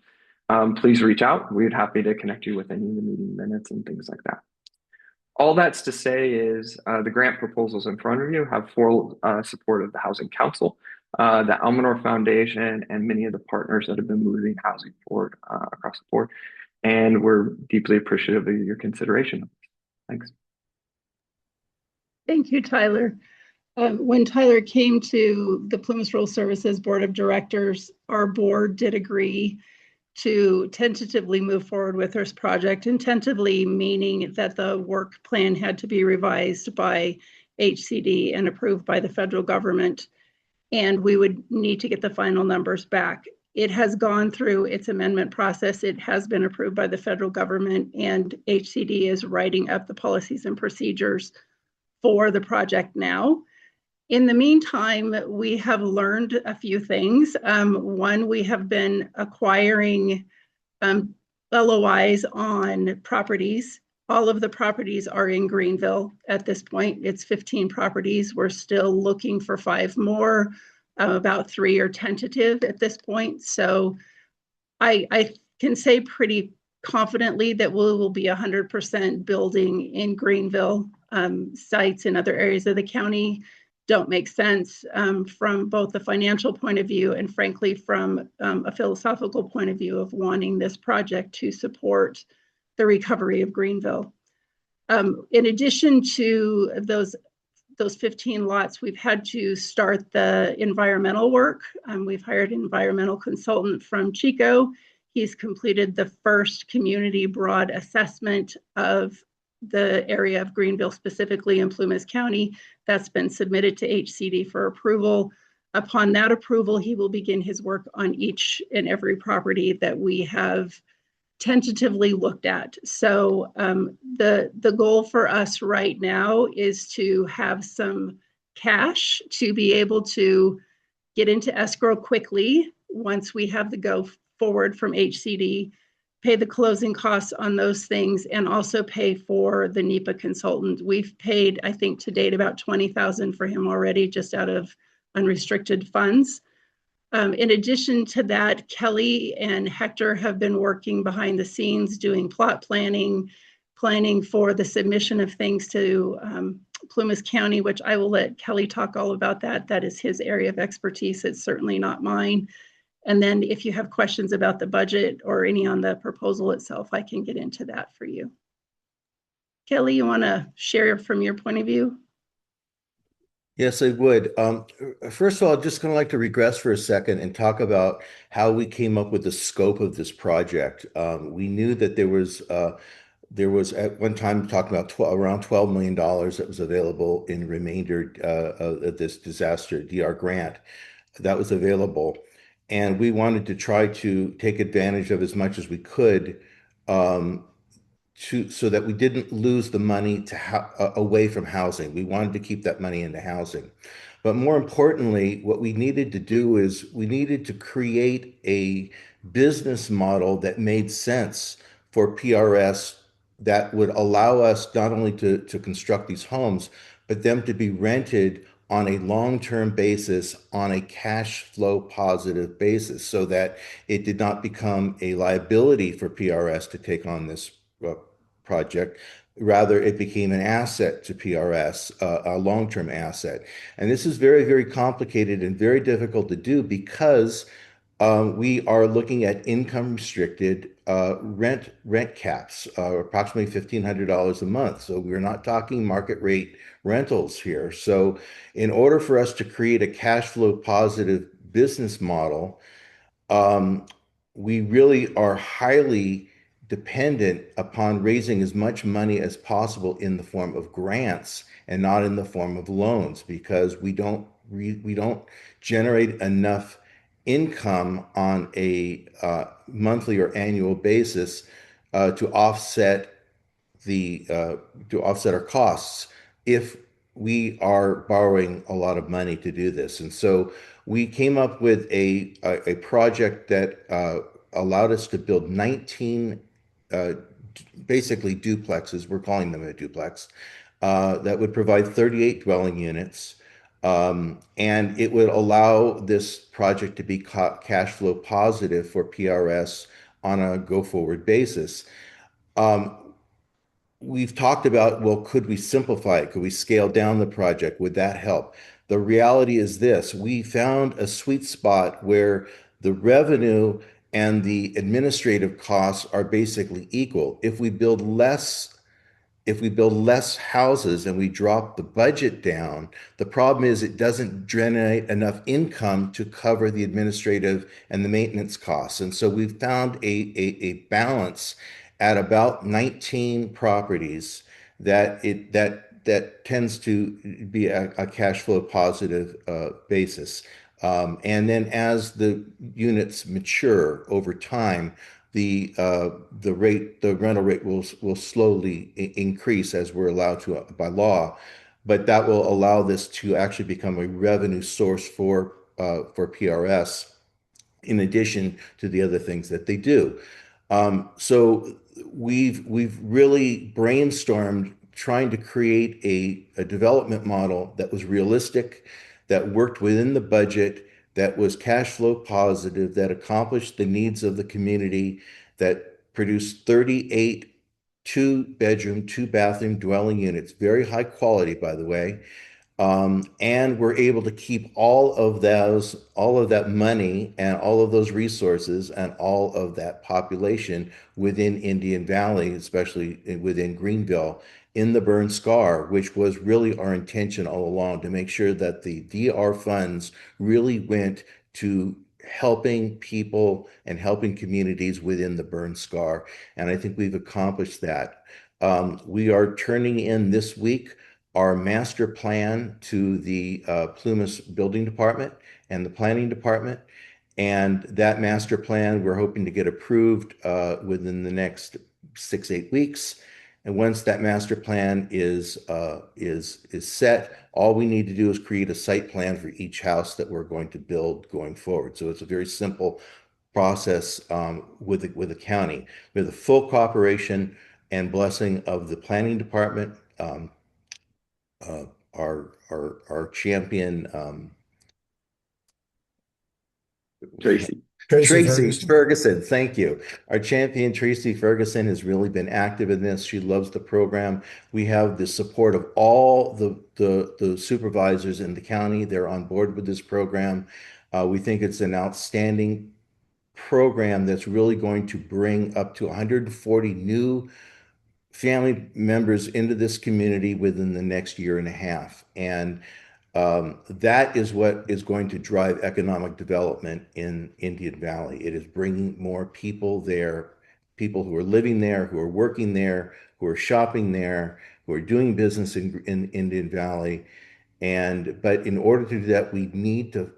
please reach out. We'd happy to connect you with any of the meeting minutes and things like that. All that's to say is the grant proposals in front of you have full support of the Housing Council, the Almanor Foundation, and many of the partners that have been moving housing forward across the board. And we're deeply appreciative of your consideration. Thanks. Thank you, Tyler. When Tyler came to the Plymouth Rural Services Board of Directors, our board did agree to tentatively move forward with this project, and tentatively meaning that the work plan had to be revised by HCD and approved by the federal government, and we would need to get the final numbers back. It has gone through its amendment process. It has been approved by the federal government, and HCD is writing up the policies and procedures for the project now. In the meantime, we have learned a few things. One, we have been acquiring LOIs on properties. All of the properties are in Greenville at this point. It's 15 properties. We're still looking for 5 more. About 3 are tentative at this point. So I can say pretty confidently that we will be 100% building in Greenville. Sites in other areas of the county don't make sense from both the financial point of view and frankly from a philosophical point of view of wanting this project to support the recovery of Greenville. In addition to those 15 lots, we've had to start the environmental work. We've hired an environmental consultant from Chico. He's completed the first community broad assessment of the area of Greenville, specifically in Plumas County. That's been submitted to HCD for approval. Upon that approval, he will begin his work on each and every property that we have tentatively looked at. So the goal for us right now is to have some cash to be able to get into escrow quickly once we have the go forward from HCD, pay the closing costs on those things, and also pay for the NEPA consultant. We've paid, I think, to date about $20,000 for him already, just out of unrestricted funds. In addition to that, Kelly and Hector have been working behind the scenes doing plot planning for the submission of things to Plumas County, which I will let Kelly talk all about that. That is his area of expertise. It's certainly not mine. And then if you have questions about the budget or any on the proposal itself, I can get into that for you. Kelly, you want to share from your point of view? Yes, I would. First of all, just kind of like to regress for a second and talk about how we came up with the scope of this project. We knew that there was at one time talking about around $12 million that was available in remainder of this disaster DR grant that was available. And we wanted to try to take advantage of as much as we could so that we didn't lose the money away from housing. We wanted to keep that money into housing. But more importantly, what we needed to do is we needed to create a business model that made sense for PRS that would allow us not only to construct these homes, but them to be rented on a long-term basis, on a cash flow positive basis, so that it did not become a liability for PRS to take on this project. Rather, it became an asset to PRS, a long-term asset. And this is very, very complicated and very difficult to do because we are looking at income restricted rent caps, approximately $1,500 a month. So we're not talking market rate rentals here. So in order for us to create a cash flow positive business model, we really are highly dependent upon raising as much money as possible in the form of grants and not in the form of loans, because we don't generate enough income on a monthly or annual basis to offset our costs if we are borrowing a lot of money to do this. And so we came up with a project that allowed us to build 19 basically duplexes. We're calling them a duplex that would provide 38 dwelling units. And it would allow this project to be cash flow positive for PRS on a go-forward basis. We've talked about, well, could we simplify it? Could we scale down the project? Would that help? The reality is this: we found a sweet spot where the revenue and the administrative costs are basically equal. If we build less houses and we drop the budget down, the problem is it doesn't generate enough income to cover the administrative and the maintenance costs. And so we've found a balance at about 19 properties that tends to be a cash flow positive basis. And then as the units mature over time, the rental rate will slowly increase as we're allowed to by law, but that will allow this to actually become a revenue source for PRS, in addition to the other things that they do. So we've really brainstormed trying to create a development model that was realistic, that worked within the budget, that was cash flow positive, that accomplished the needs of the community, that produced 38 two-bedroom, two-bathroom dwelling units, very high quality, by the way, And we're able to keep all of that money and all of those resources and all of that population within Indian Valley, especially within Greenville, in the burn scar, which was really our intention all along, to make sure that the DR funds really went to helping people and helping communities within the burn scar. And I think we've accomplished that. We are turning in this week our master plan to the Plumas Building Department and the Planning Department. And that master plan, we're hoping to get approved within the next 6-8 weeks. And once that master plan is set, all we need to do is create a site plan for each house that we're going to build going forward. So it's a very simple process with the county. We have the full cooperation and blessing of the Planning Department. Our champion Tracy Ferguson, thank you. Our champion Tracy Ferguson has really been active in this. She loves the program. We have the support of all the supervisors in the county. They're on board with this program. We think it's an outstanding program that's really going to bring up to 140 new family members into this community within the next year and a half. And that is what is going to drive economic development in Indian Valley. It is bringing more people there, people who are living there, who are working there, who are shopping there, who are doing business in Indian Valley. But in order to do that, we need to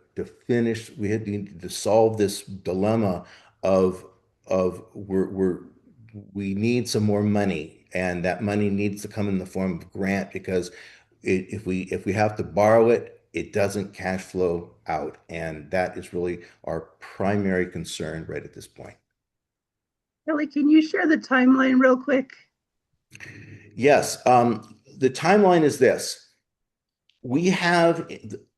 finish, we need to solve this dilemma of we need some more money, and that money needs to come in the form of grant, because if we have to borrow it, it doesn't cash flow out, and that is really our primary concern right at this point. Kelly, can you share the timeline real quick? Yes, the timeline is this. We have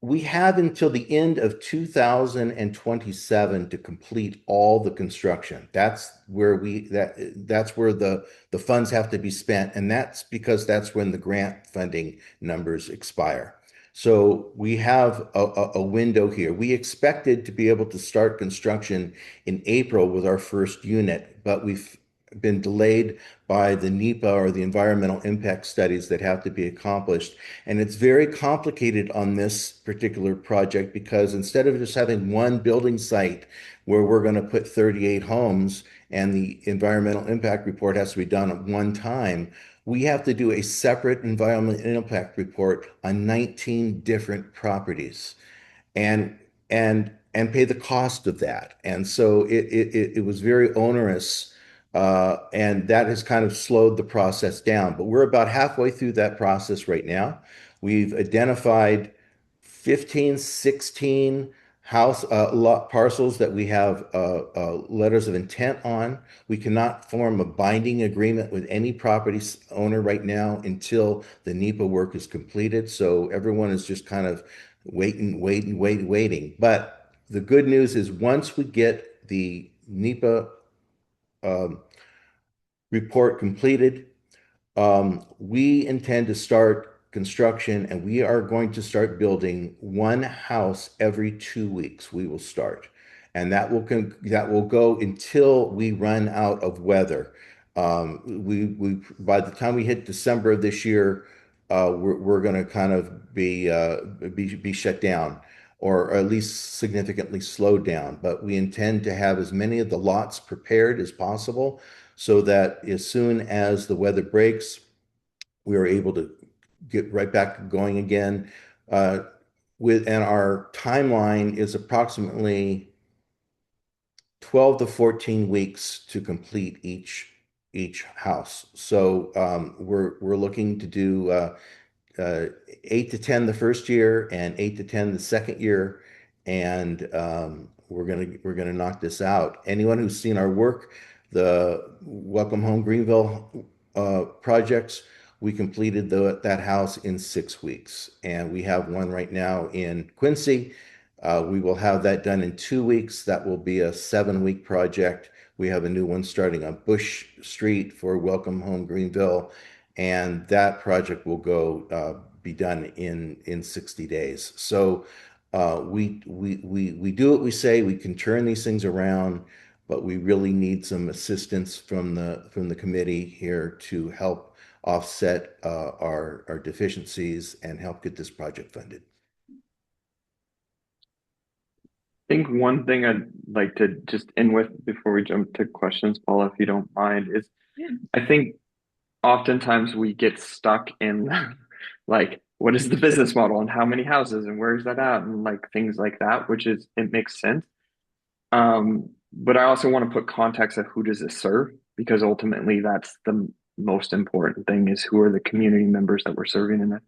until the end of 2027 to complete all the construction. That's where the funds have to be spent, and that's because that's when the grant funding numbers expire. So we have a window here. We expected to be able to start construction in April with our first unit, but we've been delayed by the NEPA, or the environmental impact studies that have to be accomplished. And it's very complicated on this particular project, because instead of just having one building site where we're going to put 38 homes and the environmental impact report has to be done at one time, we have to do a separate environmental impact report on 19 different properties and pay the cost of that. And so it was very onerous. And that has kind of slowed the process down. But we're about halfway through that process right now. We've identified 15, 16 house lot parcels that we have letters of intent on. We cannot form a binding agreement with any property owner right now until the NEPA work is completed. So everyone is just kind of waiting. But the good news is, once we get the NEPA report completed, we intend to start construction, and we are going to start building one house every 2 weeks. We will start, and that will go until we run out of weather. We by the time we hit December of this year, we're going to kind of be shut down, or at least significantly slowed down. But we intend to have as many of the lots prepared as possible, so that as soon as the weather breaks, we are able to get right back going again. And our timeline is approximately 12 to 14 weeks to complete each house. So we're looking to do 8 to 10 the first year and 8 to 10 the second year, and we're gonna knock this out. Anyone who's seen our work, the Welcome Home Greenville projects, we completed that house in 6 weeks, and we have one right now in Quincy. We will have that done in 2 weeks. That will be a 7-week project. We have a new one starting on Bush Street for Welcome Home Greenville, and that project will go be done in 60 days. So we do what we say. We can turn these things around, but we really need some assistance from the committee here to help offset our deficiencies and help get this project funded. I think one thing I'd like to just end with before we jump to questions, Paula, if you don't mind, is I think oftentimes we get stuck in like, what is the business model and how many houses and where is that at and like things like that, which is, it makes sense. But I also want to put context of who does this serve, because ultimately that's the most important thing, is who are the community members that we're serving in it.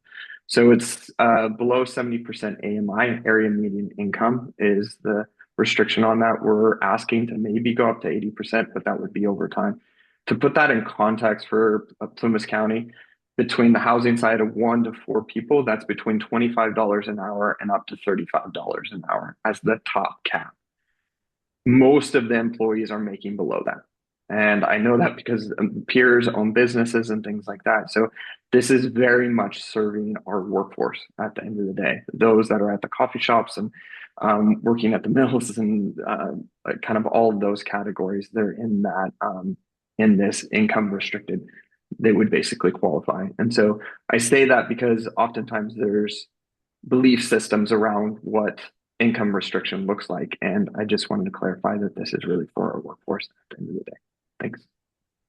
So it's below 70% AMI, area median income, is the restriction on that. We're asking to maybe go up to 80%, but that would be over time. To put that in context for Plymouth County, between the housing side of 1 to 4 people, that's between $25 an hour and up to $35 an hour as the top cap. Most of the employees are making below that. And I know that because peers own businesses and things like that. So this is very much serving our workforce at the end of the day. Those that are at the coffee shops and working at the mills and kind of all of those categories, they're in that, in this income restricted, they would basically qualify. And so I say that because oftentimes there's belief systems around what income restriction looks like. And I just wanted to clarify that this is really for our workforce at the end of the day. Thanks.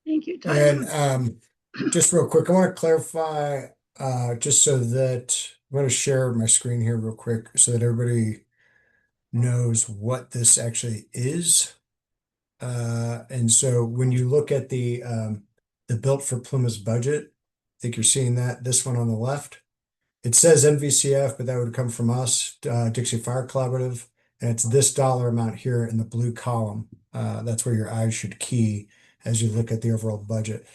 Thank you, Tyler. And just real quick, I want to clarify, just so that I'm going to share my screen here real quick so that everybody knows what this actually is. And so when you look at the Built for Plymouth budget, I think you're seeing that, this one on the left. It says NVCF, but that would come from us, Dixie Fire Collaborative, and it's this dollar amount here in the blue column. That's where your eyes should key as you look at the overall budget.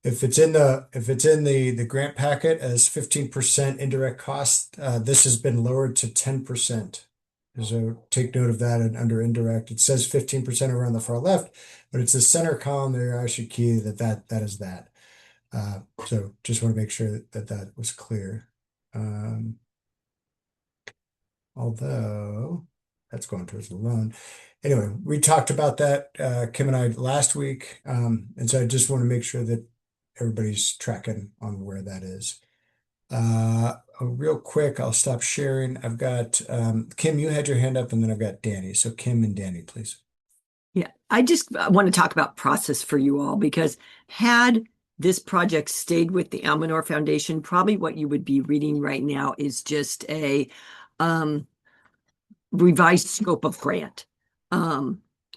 If it's in the grant packet as 15% indirect cost, this has been lowered to 10%. So take note of that. And under indirect, it says 15% over on the far left, but it's the center column there. I should key that is that. So just want to make sure that was clear. Although that's going towards the loan. Anyway, we talked about that, Kim and I, last week. And so I just want to make sure that everybody's tracking on where that is. Real quick, I'll stop sharing. I've got Kim, you had your hand up, and then I've got Danny. So Kim and Danny, please. Yeah, I just want to talk about process for you all, because had this project stayed with the Almanor Foundation, probably what you would be reading right now is just a revised scope of grant.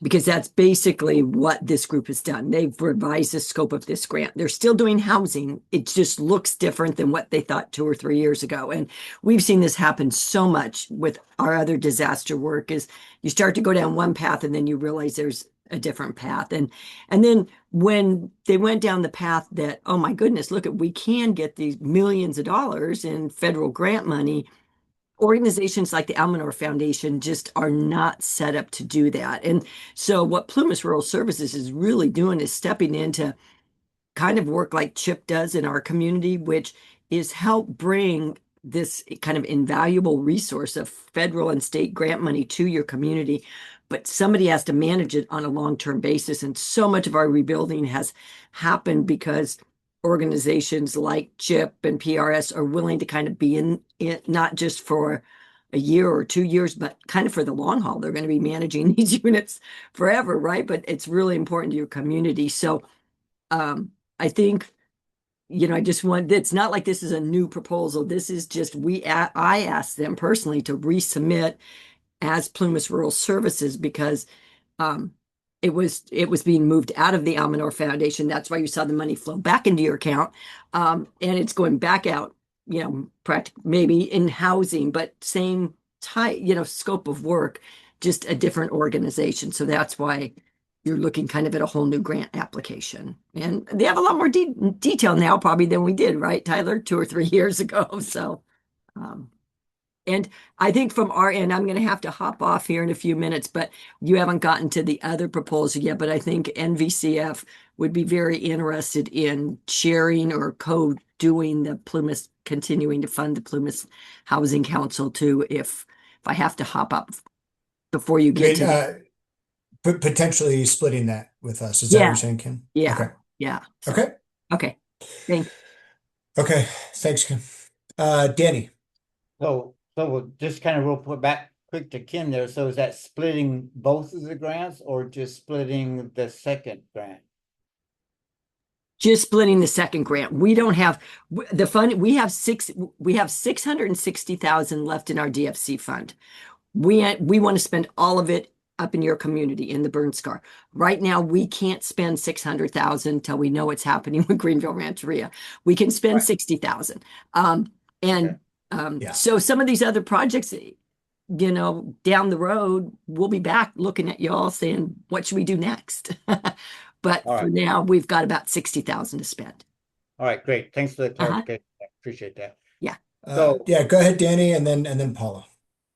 Because that's basically what this group has done. They've revised the scope of this grant. They're still doing housing. It just looks different than what they thought 2 or 3 years ago. And we've seen this happen so much with our other disaster work, is you start to go down one path and then you realize there's a different path. And then when they went down the path that, oh my goodness, look, we can get these millions of dollars in federal grant money, organizations like the Almanor Foundation just are not set up to do that. And so what Plymouth Rural Services is really doing is stepping into kind of work like Chip does in our community, which is help bring this kind of invaluable resource of federal and state grant money to your community. But somebody has to manage it on a long-term basis. And so much of our rebuilding has happened because organizations like CHIP and PRS are willing to kind of be in it, not just for a year or 2 years, but kind of for the long haul. They're going to be managing these units forever, right? But it's really important to your community. So I think, I just want, it's not like this is a new proposal. This is just, I asked them personally to resubmit as Plymouth Rural Services, because it was being moved out of the Almanor Foundation. That's why you saw the money flow back into your account. And it's going back out, maybe in housing, but same type, scope of work, just a different organization. So that's why you're looking kind of at a whole new grant application. And they have a lot more detail now probably than we did, right, Tyler, 2 or 3 years ago. So, and I think from our end, I'm going to have to hop off here in a few minutes, but you haven't gotten to the other proposal yet. But I think NVCF would be very interested in sharing or doing the Plymouth, continuing to fund the Plymouth Housing Council too, if I have to hop up before you get to that. Potentially splitting that with us. Is that what Yeah. you're saying, Kim? Yeah. Okay. Yeah. So, Okay. okay. Thanks. Okay. Thanks, Kim. Danny. So we'll just kind of real quick back quick to Kim there. So is that splitting both of the grants or just splitting the second grant? Just splitting the second grant. We don't have the fund. We have 660,000 left in our DFC fund. We want to spend all of it up in your community in the burn scar. Right now, we can't spend 600,000 till we know what's happening with Greenville Rancheria. We can spend 60,000. So some of these other projects, down the road, we'll be back looking at y'all saying, what should we do next? But for now, we've got about 60,000 to spend. All right, great. Thanks for the clarification. I appreciate that. Yeah. Go ahead, Danny, and then Paula.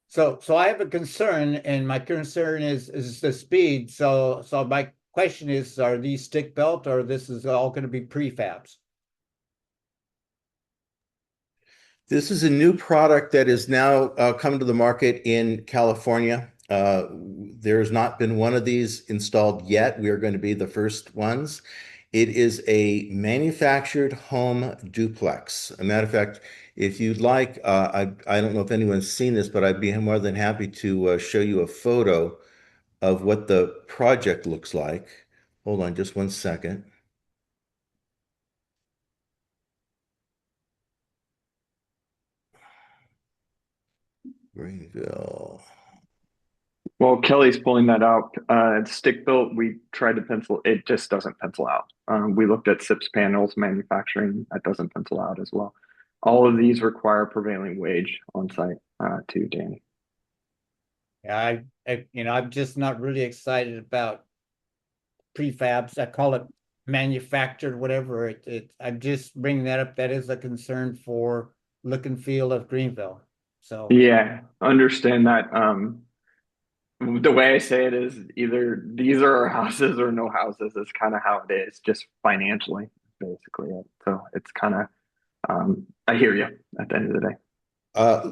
So I have a concern, and my concern is the speed. So my question is, are these stick built, or this is all going to be prefabs? This is a new product that is now coming to the market in California. There's not been one of these installed yet. We are going to be the first ones. It is a manufactured home duplex. As a matter of fact, if you'd like, I don't know if anyone's seen this, but I'd be more than happy to show you a photo of what the project looks like. Hold on just one second. Greenville. Well, Kelly's pulling that out. Stick built, we tried to pencil, it just doesn't pencil out. We looked at SIPS panels manufacturing, that doesn't pencil out as well. All of these require prevailing wage on site, too, Danny. Yeah, I'm just not really excited about prefabs. I call it manufactured, whatever. I'm just bringing that up. That is a concern for look and feel of Greenville. So yeah, understand that. The way I say it is either these are our houses or no houses. It's kind of how it is, just financially, basically. So it's kind of, I hear you at the end of the day.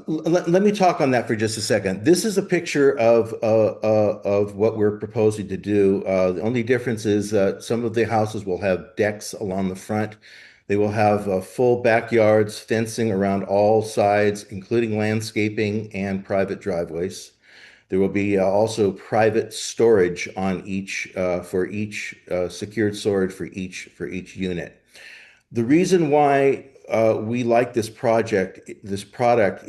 Let me talk on that for just a second. This is a picture of what we're proposing to do. The only difference is that some of the houses will have decks along the front. They will have full backyards, fencing around all sides, including landscaping and private driveways. There will be also private storage on each for each secured storage for each unit. The reason why we like this product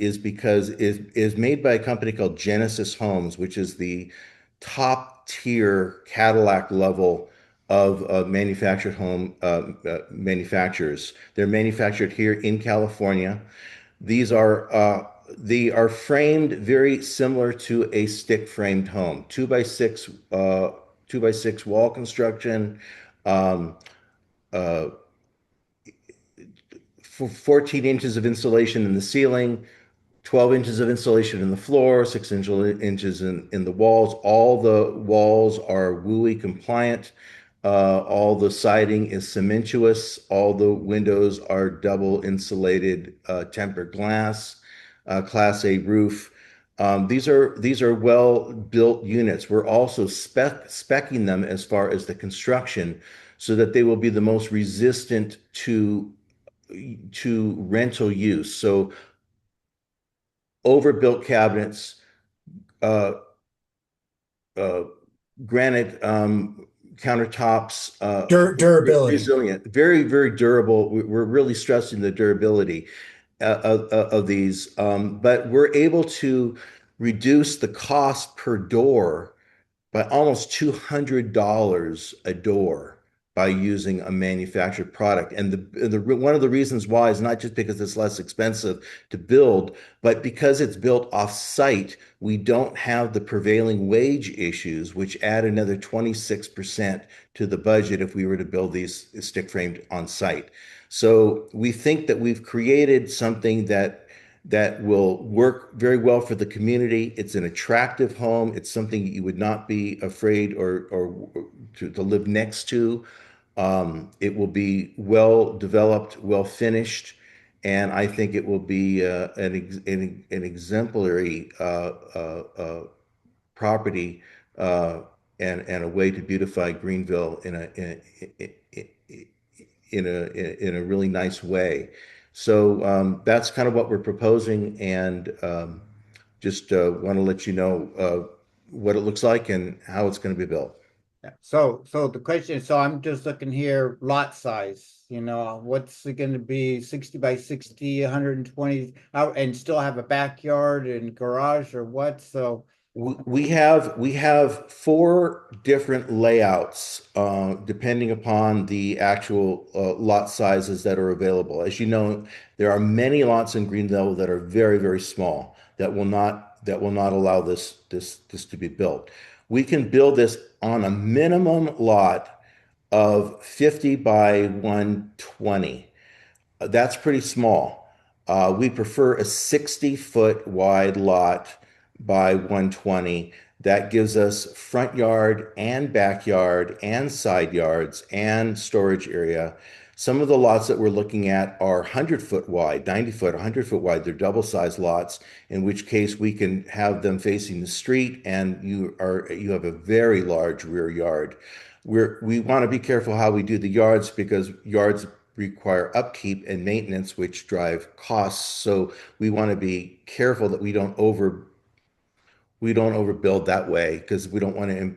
is because it is made by a company called Genesis Homes, which is the top tier Cadillac level of manufactured home manufacturers. They're manufactured here in California. These are they are framed very similar to a stick framed home, 2x6 wall construction. 14 inches of insulation in the ceiling, 12 inches of insulation in the floor, 6 inches in the walls. All the walls are WUI compliant. All the siding is cementuous. All the windows are double insulated tempered glass, Class A roof. These are well built units. We're also specing them as far as the construction so that they will be the most resistant to rental use. So overbuilt cabinets, granite countertops, durability, resilient, very, very durable. We're really stressing the durability of these, but we're able to reduce the cost per door by almost $200 a door by using a manufactured product. And one of the reasons why is not just because it's less expensive to build, but because it's built off site, we don't have the prevailing wage issues, which add another 26% to the budget if we were to build these stick framed on site. So we think that we've created something that will work very well for the community. It's an attractive home. It's something you would not be afraid or to live next to. It will be well developed, well finished, and I think it will be an exemplary property and a way to beautify Greenville in a really nice way. So that's kind of what we're proposing, and just want to let you know what it looks like and how it's going to be built. Yeah. So the question, so I'm just looking here, lot size, what's it going to be, 60 by 60, 120, and still have a backyard and garage or what? So we have 4 different layouts depending upon the actual lot sizes that are available. As you know, there are many lots in Greenville that are very, very small that will not allow this to be built. We can build this on a minimum lot of 50 by 120. That's pretty small. We prefer a 60-foot wide lot by 120. That gives us front yard and backyard and side yards and storage area. Some of the lots that we're looking at are 100-foot wide, 90-foot, 100-foot wide. They're double-sized lots, in which case we can have them facing the street, and you have a very large rear yard. We want to be careful how we do the yards, because yards require upkeep and maintenance, which drive costs. So we want to be careful that we don't overbuild that way, because we don't want to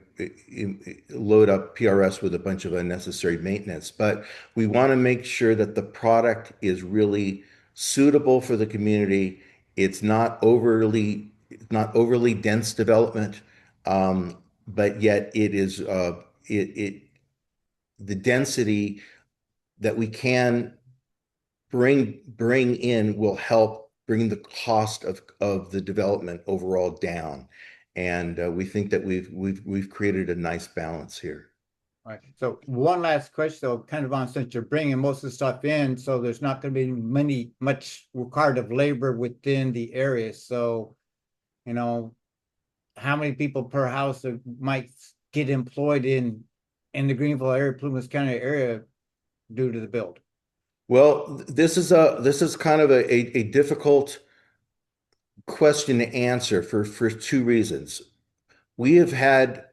load up PRS with a bunch of unnecessary maintenance. But we want to make sure that the product is really suitable for the community. It's not overly dense development, but yet it is the density that we can bring in will help bring the cost of the development overall down. And we think that we've created a nice balance here. All right. So one last question, though, kind of on, since you're bringing most of the stuff in, so there's not going to be much required of labor within the area. So, how many people per house might get employed in the Greenville area, Plumas County area, due to the build? Well, this is kind of a difficult question to answer for 2 reasons. We have had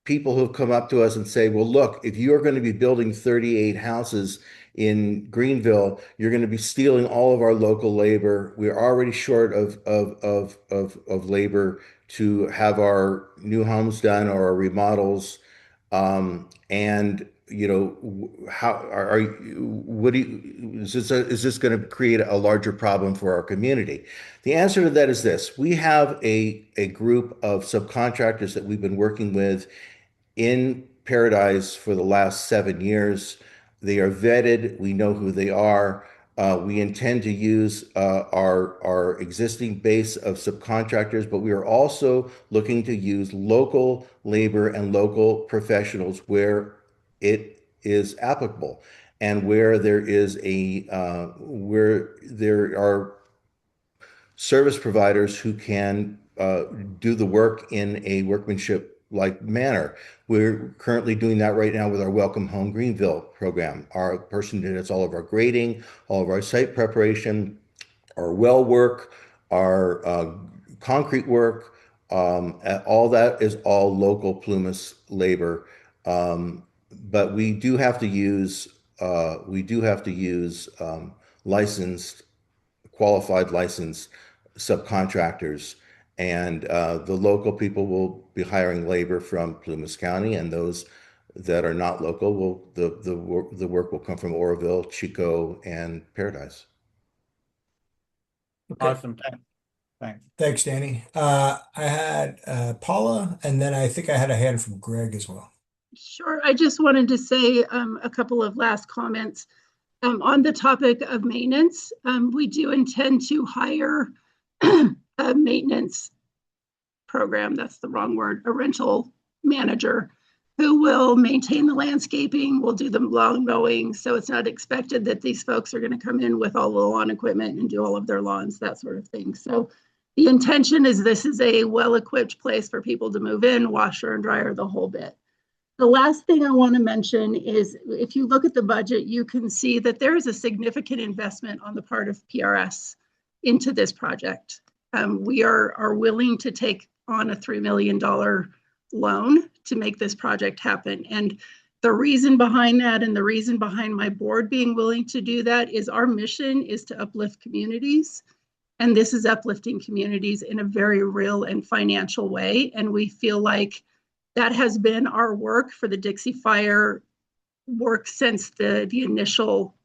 people who have come up to us and say, well, look, if you're going to be building 38 houses in Greenville, you're going to be stealing all of our local labor. We're already short of labor to have our new homes done or our remodels. And is this going to create a larger problem for our community? The answer to that is this: we have a group of subcontractors that we've been working with in Paradise for the last 7 years. They are vetted. We know who they are. We intend to use our existing base of subcontractors, but we are also looking to use local labor and local professionals where it is applicable, and where there are service providers who can do the work in a workmanship-like manner. We're currently doing that right now with our Welcome Home Greenville program. Our person does all of our grading, all of our site preparation, our well work, our concrete work. All that is all local Plumas labor. But we do have to use licensed, qualified licensed subcontractors, and the local people will be hiring labor from Plumas County, and those that are not local the work will come from Oroville, Chico, and Paradise. Okay. Awesome. Thanks. Thanks, Danny. I had Paula, and then I think I had a hand from Greg as well. Sure. I just wanted to say a couple of last comments. On the topic of maintenance, we do intend to hire a maintenance program, that's the wrong word, a rental manager who will maintain the landscaping, will do the lawn mowing. So it's not expected that these folks are going to come in with all the lawn equipment and do all of their lawns, that sort of thing. So the intention is this is a well-equipped place for people to move in, washer and dryer, the whole bit. The last thing I want to mention is if you look at the budget, you can see that there is a significant investment on the part of PRS into this project. We are willing to take on a $3 million loan to make this project happen. And the reason behind that and the reason behind my board being willing to do that is our mission is to uplift communities. And this is uplifting communities in a very real and financial way. And we feel like that has been our work for the Dixie Fire work since the initial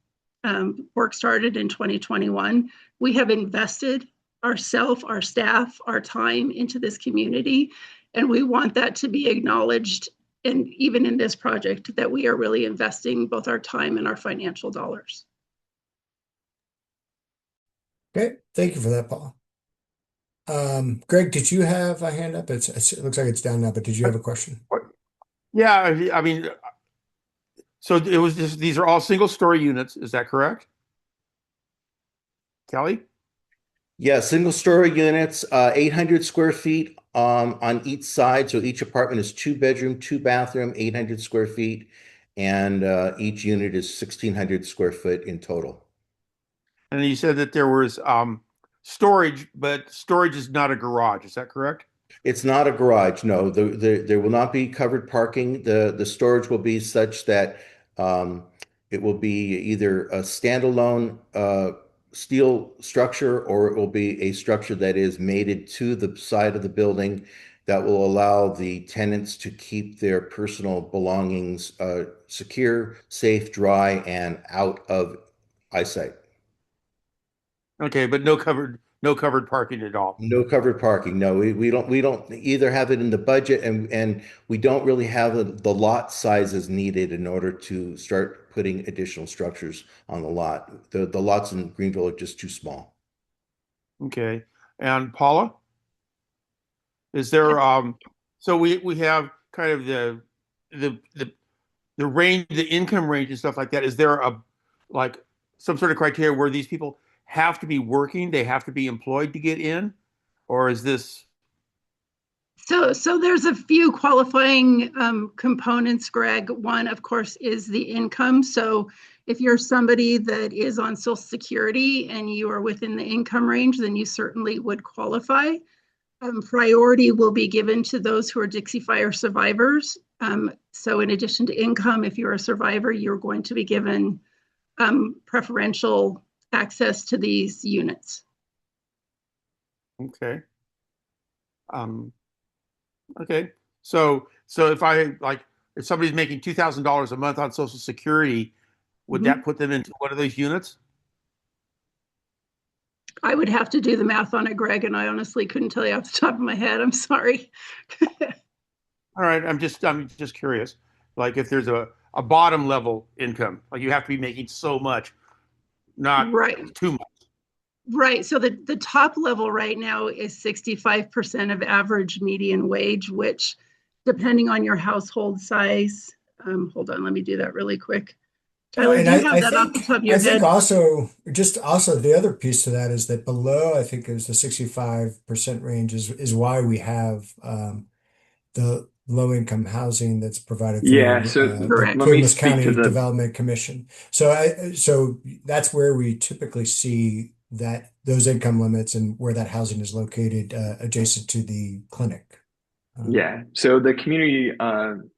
work started in 2021. We have invested ourselves, our staff, our time into this community. And we want that to be acknowledged. And even in this project, that we are really investing both our time and our financial dollars. Okay, thank you for that, Paul. Greg, did you have a hand up? It looks like it's down now, but did you have a question? Yeah, I mean, so it was just, these are all single-story units, is that correct? Kelly? Yeah, single-story units, 800 square feet on each side. So each apartment is 2-bedroom, 2-bathroom, 800 square feet, and each unit is 1,600 square foot in total. And you said that there was storage, but storage is not a garage. Is that correct? It's not a garage. No, there will not be covered parking. The storage will be such that it will be either a standalone steel structure, or it will be a structure that is mated to the side of the building that will allow the tenants to keep their personal belongings secure, safe, dry, and out of eyesight. Okay, but no covered parking at all. No covered parking. No, we don't either have it in the budget, and we don't really have the lot sizes needed in order to start putting additional structures on the lot. The lots in Greenville are just too small. Okay. And Paula? Is there so we have kind of the range, the income range and stuff like that. Is there a like some sort of criteria where these people have to be working, they have to be employed to get in? Or is this So there's a few qualifying components, Greg. One, of course, is the income. So if you're somebody that is on Social Security and you are within the income range, then you certainly would qualify. Priority will be given to those who are Dixie Fire survivors. So in addition to income, if you're a survivor, you're going to be given preferential access to these units. okay? Okay. So if somebody's making $2,000 a month on Social Security, would that put them into one of those units? I would have to do the math on it, Greg, and I honestly couldn't tell you off the top of my head. I'm sorry. All right, I'm just curious. Like if there's a bottom level income, like you have to be making so much, not too much. Right. So the top level right now is 65% of average median wage, which depending on your household size, hold on, let me do that really quick. Tyler, do you have that off the top of your head? I think also the other piece to that is that below, I think it was the 65% range is why we have the low income housing that's provided through the Plumas County Development Commission. So that's where we typically see that those income limits and where that housing is located adjacent to the clinic. Yeah. So the Community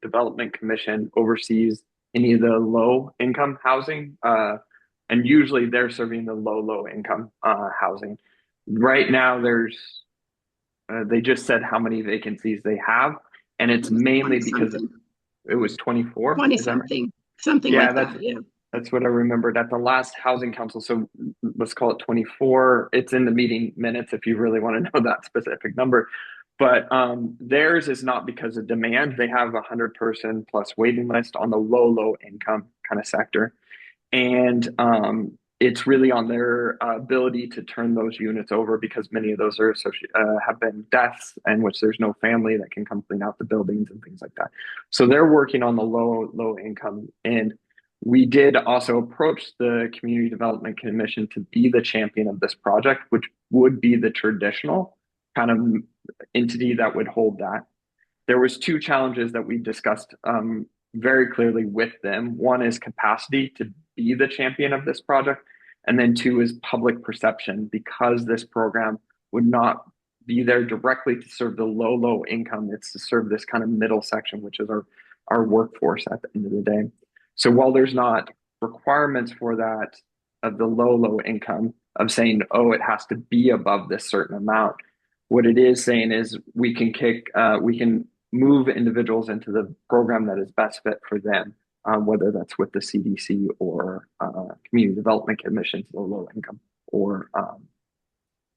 Development Commission oversees any of the low income housing, and usually they're serving the low income housing. Right now, they just said how many vacancies they have, and it's mainly because it was 24. 20 something, something like that. Yeah. That's what I remembered at the last housing council. So let's call it 24. It's in the meeting minutes if you really want to know that specific number. But theirs is not because of demand. They have a 100-person plus waiting list on the low income kind of sector. And it's really on their ability to turn those units over, because many of those are have been deaths and which there's no family that can come clean out the buildings and things like that. So they're working on the low income. And we did also approach the Community Development Commission to be the champion of this project, which would be the traditional kind of entity that would hold that. there was two challenges that we discussed very clearly with them. One is capacity to be the champion of this project, and then two is public perception, because this program would not be there directly to serve the low income. It's to serve this kind of middle section, which is our workforce at the end of the day. So while there's not requirements for that of the low income of saying, oh, it has to be above this certain amount, what it is saying is we can move individuals into the program that is best fit for them, whether that's with the CDC or Community Development Commissions, low income, or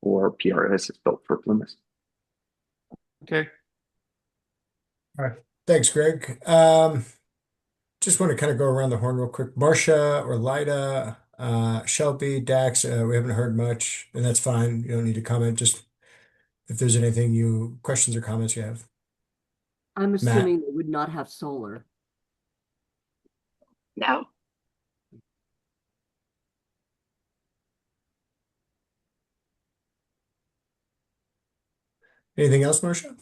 PRS is built for Plymouth. Okay. All right. Thanks, Greg. Just want to kind of go around the horn real quick. Marcia or Lida, Shelby, Dax, we haven't heard much, and that's fine. You don't need to comment. Just if there's anything questions or comments you have. I'm assuming they would not have solar. No. Anything else, Marcia?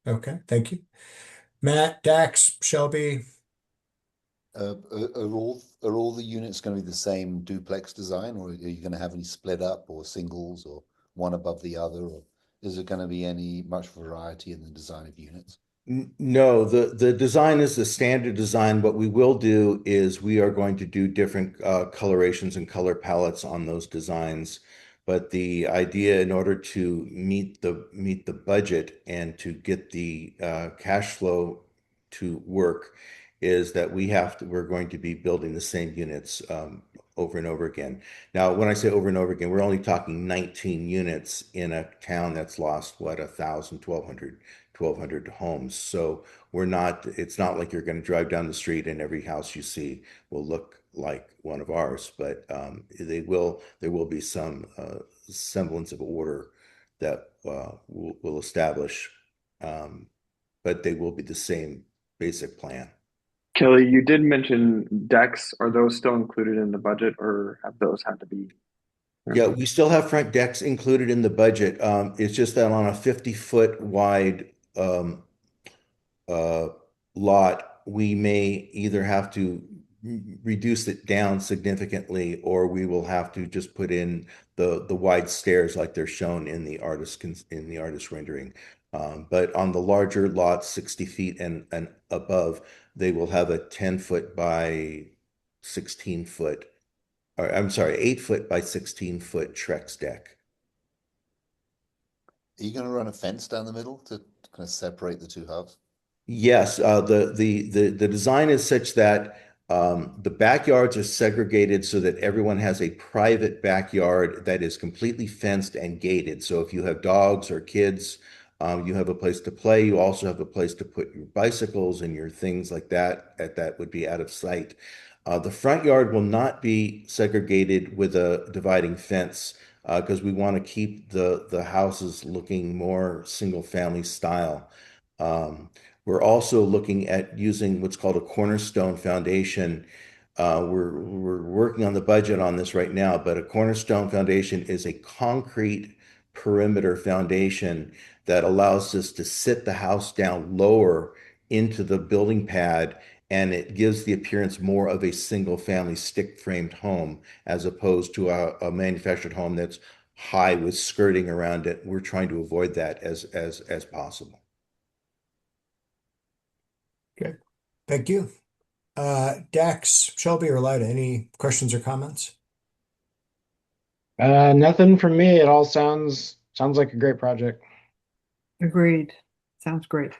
Okay, thank you. Matt, Dax, Shelby. Are all the units going to be the same duplex design, or are you going to have any split up or singles or one above the other, or is there going to be much variety in the design of units? No, the design is the standard design. What we will do is we are going to do different colorations and color palettes on those designs. But the idea, in order to meet the budget and to get the cash flow to work, is that we're going to be building the same units over and over again. Now, when I say over and over again, we're only talking 19 units in a town that's lost, 1,000, 1,200 homes. So it's not like you're going to drive down the street and every house you see will look like one of ours, but there will be some semblance of order that we'll establish, but they will be the same basic plan. Kelly, you did mention decks. Are those still included in the budget, or have those had to be? Yeah, we still have front decks included in the budget. It's just that on a 50-foot wide lot, we may either have to reduce it down significantly, or we will have to just put in the wide stairs like they're shown in the artist rendering. But on the larger lots, 60 feet and above, they will have a 10-foot by 16-foot, or I'm sorry, 8-foot by 16-foot Trex deck. Are you going to run a fence down the middle to kind of separate the two halves? Yes, the design is such that the backyards are segregated so that everyone has a private backyard that is completely fenced and gated. So if you have dogs or kids, you have a place to play. You also have a place to put your bicycles and your things like that. That would be out of sight. The front yard will not be segregated with a dividing fence because we want to keep the houses looking more single-family style. We're also looking at using what's called a cornerstone foundation. We're working on the budget on this right now, but a cornerstone foundation is a concrete perimeter foundation that allows us to sit the house down lower into the building pad, and it gives the appearance more of a single-family stick-framed home as opposed to a manufactured home that's high with skirting around it. We're trying to avoid that as possible. Okay, thank you. Dax, Shelby, or Lida, any questions or comments? Nothing from me. It all sounds like a great project. Agreed. Sounds great.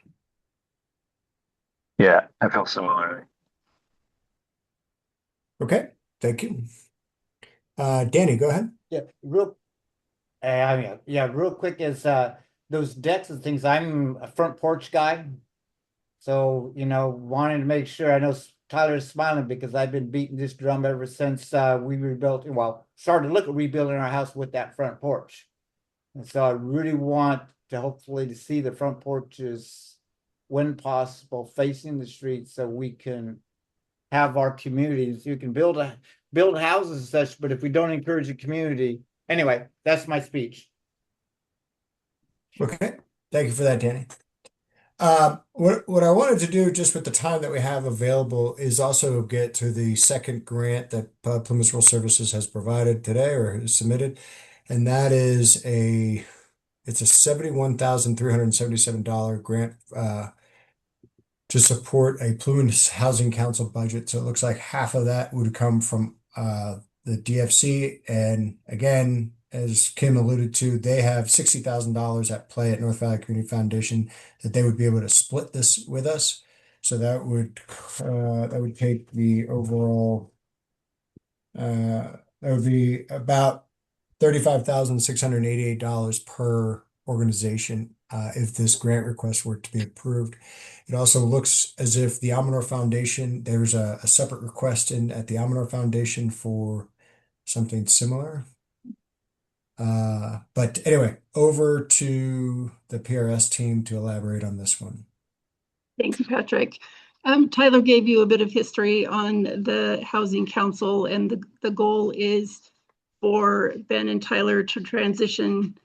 Yeah, I felt similarly. Okay, thank you. Danny, go ahead. Yeah, real quick is those decks and things. I'm a front porch guy. So, wanted to make sure. I know Tyler's smiling because I've been beating this drum ever since started to look at rebuilding our house with that front porch. And so I really want to hopefully see the front porches, when possible, facing the street so we can have our communities. You can build houses and such, but if we don't encourage the community, anyway, that's my speech. Okay, Thank you for that, Danny. What I wanted to do just with the time that we have available is also get to the second grant that Plymouth Rural Services has provided today or has submitted, and that is it's a $71,377 grant to support a Plymouth Housing Council budget. So it looks like half of that would come from the DFC, and again, as Kim alluded to, they have $60,000 at play at North Valley Community Foundation that they would be able to split this with us. So that would take the overall that would be about $35,688 per organization if this grant request were to be approved. It also looks as if the Amador Foundation, there's a separate request in at the Amador Foundation for something similar. But anyway, over to the PRS team to elaborate on this one. Thank you, Patrick. Tyler gave you a bit of history on the Housing Council, and the goal is for Ben and Tyler to transition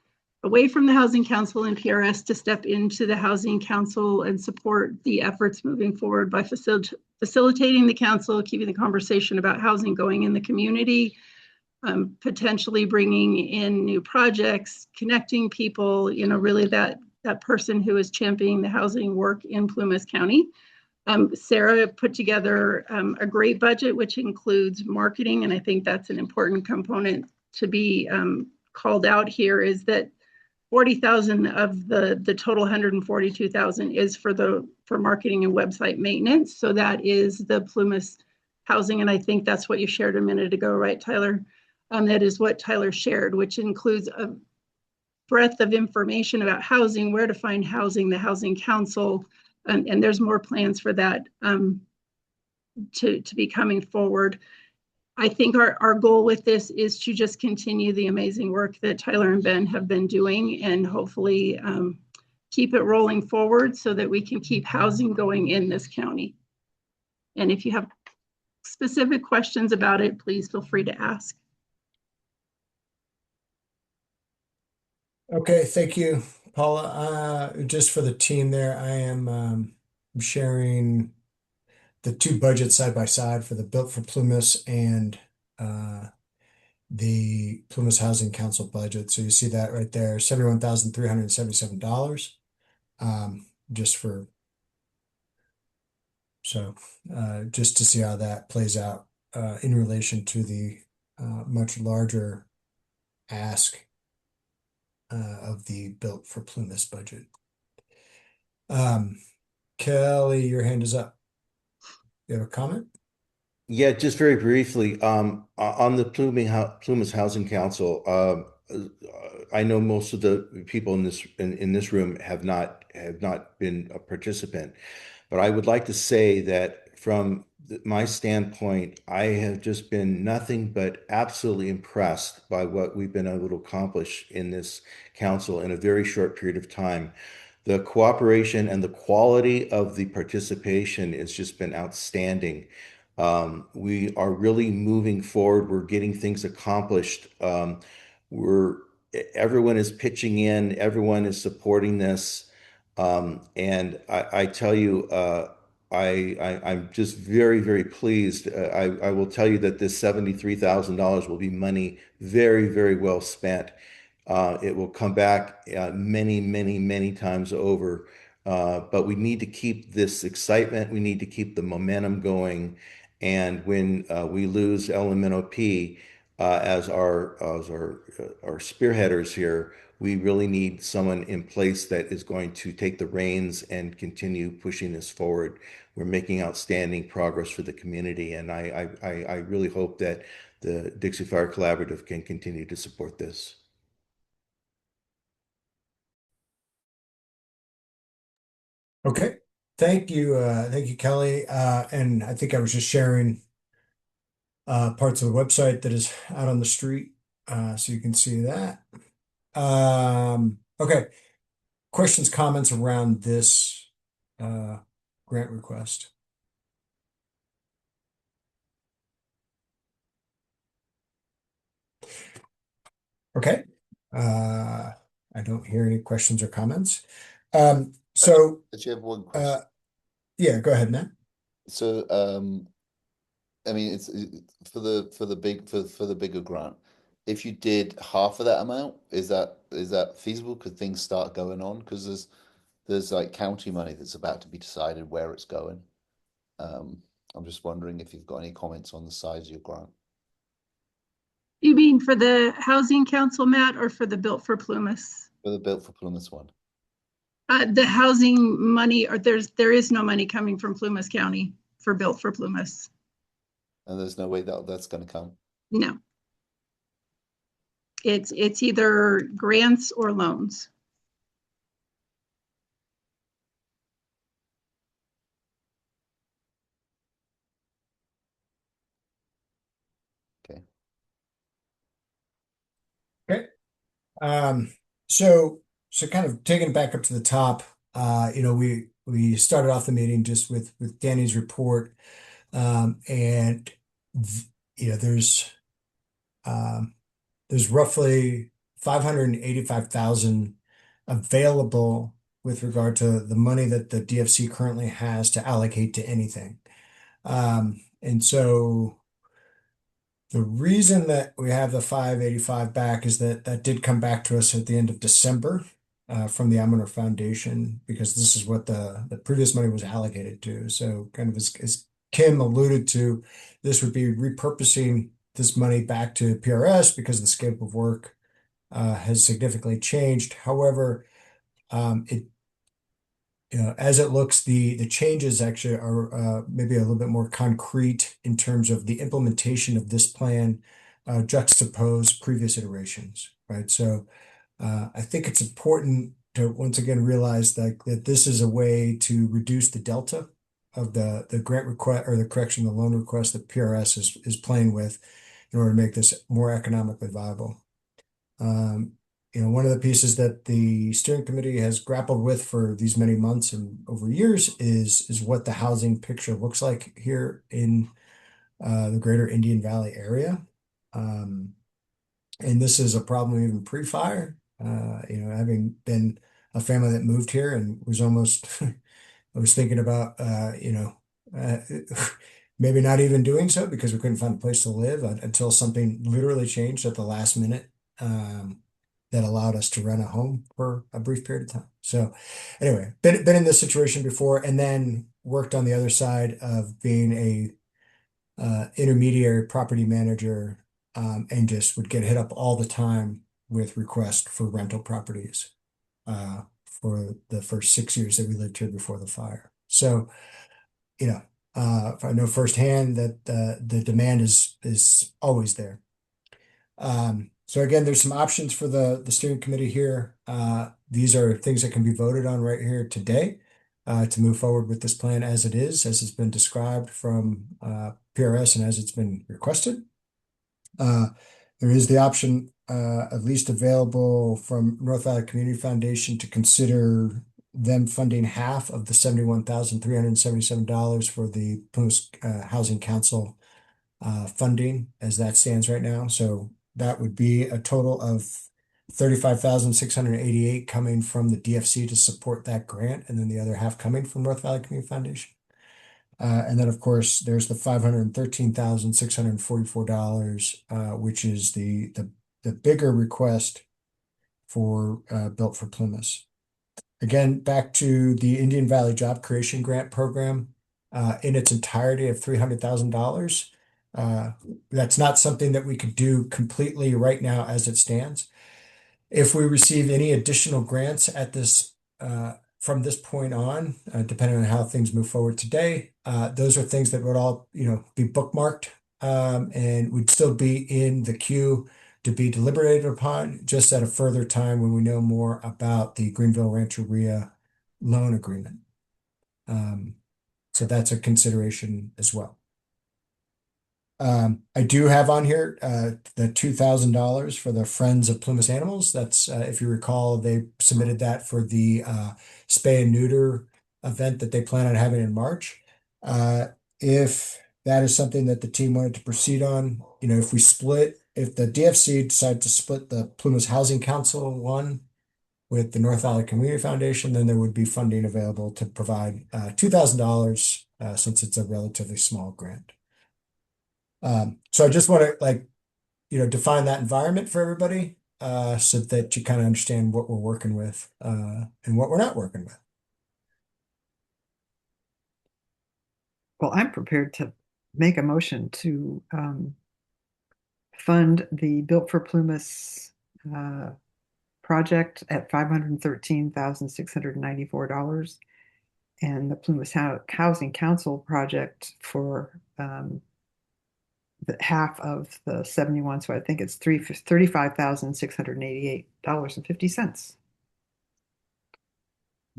away from the Housing Council and PRS to step into the Housing Council and support the efforts moving forward by facilitating the council, keeping the conversation about housing going in the community, potentially bringing in new projects, connecting people, really that person who is championing the housing work in Plumas County. Sarah put together a great budget, which includes marketing, and I think that's an important component to be called out here, is that 40,000 of the total 142,000 is for marketing and website maintenance. So that is the Plumas housing, and I think that's what you shared a minute ago, right, Tyler? That is what Tyler shared, which includes a breadth of information about housing, where to find housing, the Housing Council, and there's more plans for that to be coming forward. I think our goal with this is to just continue the amazing work that Tyler and Ben have been doing, and hopefully keep it rolling forward so that we can keep housing going in this county. And if you have specific questions about it, please feel free to ask. Okay, thank you, Paula. Just for the team there, I am sharing the two budgets side by side for the Built for Plumas and the Plumas Housing Council budget. So you see that right there, $71,377. Just for just to see how that plays out in relation to the much larger ask of the Built for Plumas budget. Kelly, your hand is up. You have a comment? Yeah, just very briefly, on the Plumas Housing Council, I know most of the people in this room have not been a participant, but I would like to say that from my standpoint, I have just been nothing but absolutely impressed by what we've been able to accomplish in this council in a very short period of time. The cooperation and the quality of the participation has just been outstanding. We are really moving forward. We're getting things accomplished. Everyone is pitching in, everyone is supporting this. And I tell you, I'm just very, very pleased. I will tell you that this $73,000 will be money very, very well spent. It will come back many, many, many times over. But we need to keep this excitement. We need to keep the momentum going. And when we lose LMNOP as our spearheaders here, we really need someone in place that is going to take the reins and continue pushing this forward. We're making outstanding progress for the community, and I really hope that the Dixie Fire Collaborative can continue to support this. Okay. Thank you, Kelly. And I think I was just sharing parts of the website that is out on the street, so you can see that. Okay. Questions, comments around this grant request? Okay. I don't hear any questions or comments. So, Actually, I have one question. yeah, go ahead, Matt. So, I mean, for the bigger grant. If you did half of that amount, is that feasible? Could things start going on? Because there's like county money that's about to be decided where it's going. Um, I'm just wondering if you've got any comments on the size of your grant. You mean for the Housing Council, Matt, or for the Built for Plumas? For the Built for Plymouth one. The housing money, or there is no money coming from Plumas County for Built for Plumas. And there's no way that's going to come. No. It's either grants or loans. Okay. Okay. So kind of taking it back up to the top, we started off the meeting just with Danny's report, and there's roughly 585,000 available with regard to the money that the DFC currently has to allocate to anything. And so the reason that we have the 585 back is that did come back to us at the end of December from the Amador Foundation, because this is what the previous money was allocated to. So kind of as Kim alluded to, this would be repurposing this money back to PRS because the scope of work has significantly changed. However, it as it looks, the changes actually are maybe a little bit more concrete in terms of the implementation of this plan juxtapose previous iterations, right? So I think it's important to once again realize that this is a way to reduce the delta of the grant request, or the correction, the loan request that PRS is playing with in order to make this more economically viable. One of the pieces that the steering committee has grappled with for these many months and over years is what the housing picture looks like here in the greater Indian Valley area. And this is a problem even pre-fire. Having been a family that moved here and was almost, I was thinking about, maybe not even doing so because we couldn't find a place to live until something literally changed at the last minute. That allowed us to rent a home for a brief period of time. So anyway, been in this situation before, and then worked on the other side of being a intermediary property manager, and just would get hit up all the time with requests for rental properties for the first 6 years that we lived here before the fire. So, I know firsthand that the demand is always there. So again, there's some options for the steering committee here. These are things that can be voted on right here today to move forward with this plan as it is, as it's been described from PRS and as it's been requested. There is the option, at least available from North Valley Community Foundation, to consider them funding half of the $71,377 for the Plymouth Housing Council funding as that stands right now. So that would be a total of 35,688 coming from the DFC to support that grant, and then the other half coming from North Valley Community Foundation. And then, of course, there's the $513,644, which is the bigger request for Built for Plymouth. Again, back to the Indian Valley Job Creation Grant Program in its entirety of $300,000. That's not something that we could do completely right now as it stands. If we receive any additional grants at this from this point on, depending on how things move forward today, those are things that would all be bookmarked and would still be in the queue to be deliberated upon, just at a further time when we know more about the Greenville Rancheria loan agreement. So that's a consideration as well. I do have on here the $2,000 for the Friends of Plymouth Animals. That's if you recall, they submitted that for the spay and neuter event that they plan on having in March. If that is something that the team wanted to proceed on, if the DFC decided to split the Plymouth Housing Council one with the North Valley Community Foundation, then there would be funding available to provide $2,000 since it's a relatively small grant. So I just want to define that environment for everybody so that you kind of understand what we're working with and what we're not working with. Well, I'm prepared to make a motion to fund the Built for Plumas project at $513,694 and the Plumas Housing Council project for the half of the 71. So I think it's $35,688.50.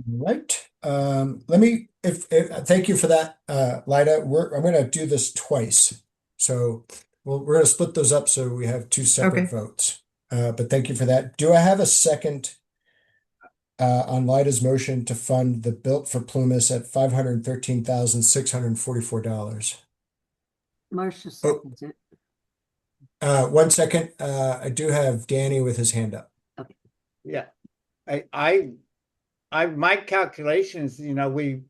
Right. Let me, if thank you for that, Lida. I'm going to do this twice. So we're going to split those up so we have two separate votes. But thank you for that. Do I have a second on Lida's motion to fund the Built for Plumas at $513,644? Marcia seconds it. 1 second. I do have Danny with his hand up. Okay. Yeah. My calculations, we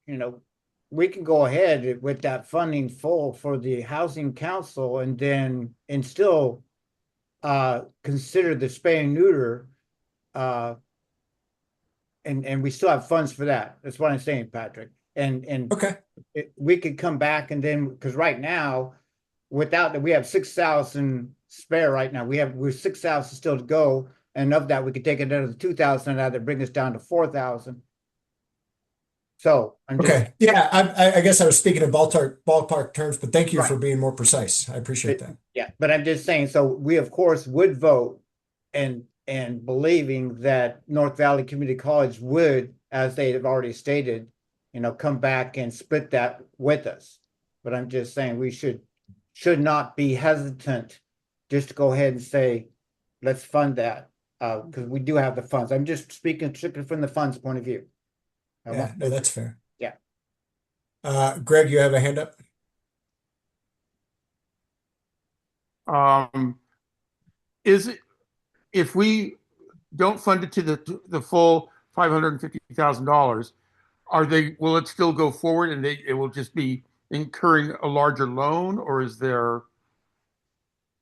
can go ahead with that funding full for the housing council and still consider the spay and neuter and we still have funds for that. That's what I'm saying, Patrick. And okay, we could come back and then, because right now, without that, we have 6,000 spare right now. We're 6,000 still to go, and of that, we could take another 2,000 out that bring us down to 4,000. So okay, yeah, I guess I was speaking in ballpark terms, but thank you for being more precise. I appreciate that. Yeah, but I'm just saying. So we of course would vote and believing that North Valley Community College would, as they have already stated, come back and split that with us. But I'm just saying we should not be hesitant just to go ahead and say, let's fund that because we do have the funds. I'm just speaking strictly from the funds point of view. Yeah, no, that's fair. Yeah. Greg, you have a hand up? Is it, if we don't fund it to the full $550,000, will it still go forward and it will just be incurring a larger loan, or is there,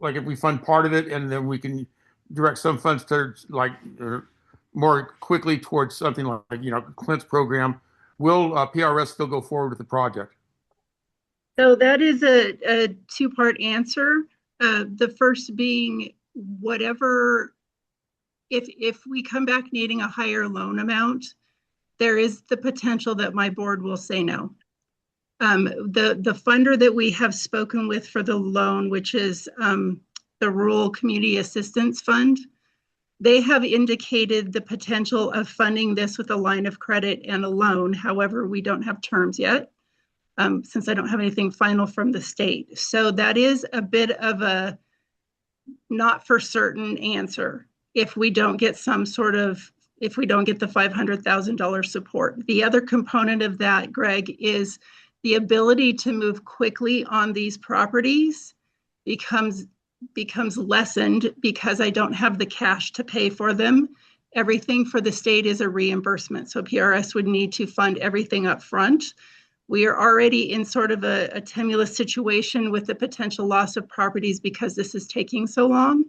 like, if we fund part of it and then we can direct some funds to more quickly towards something like Clint's program, will PRS still go forward with the project? So that is a two-part answer. The first being whatever, if we come back needing a higher loan amount, there is the potential that my board will say no. The funder that we have spoken with for the loan, which is the Rural Community Assistance Fund, they have indicated the potential of funding this with a line of credit and a loan. However, we don't have terms yet since I don't have anything final from the state. So that is a bit of a not for certain answer if we don't get if we don't get the $500,000 support. The other component of that, Greg, is the ability to move quickly on these properties becomes lessened because I don't have the cash to pay for them. Everything for the state is a reimbursement. So PRS would need to fund everything up front. We are already in sort of a tenuous situation with the potential loss of properties because this is taking so long.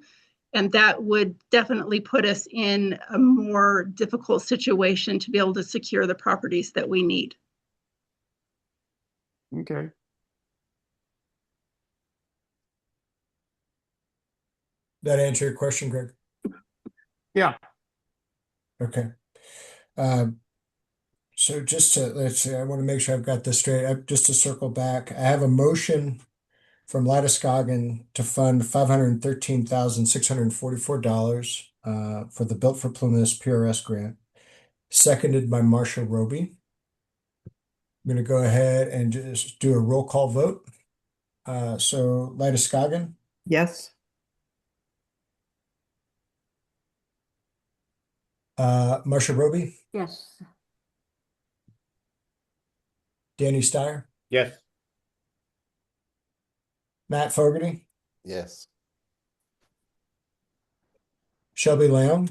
And that would definitely put us in a more difficult situation to be able to secure the properties that we need. Okay. That answer your question, Greg? Yeah. Okay. So just to, let's see, I want to make sure I've got this straight. Just to circle back, I have a motion from Lida Scoggin to fund $513,644 for the Built for Plumas PRS grant, seconded by Marcia Roby. I'm going to go ahead and just do a roll call vote. So Lida Scoggin? Yes. Marcia Roby? Yes. Danny Steyer? Yes. Matt Fogarty? Yes. Shelby Leon?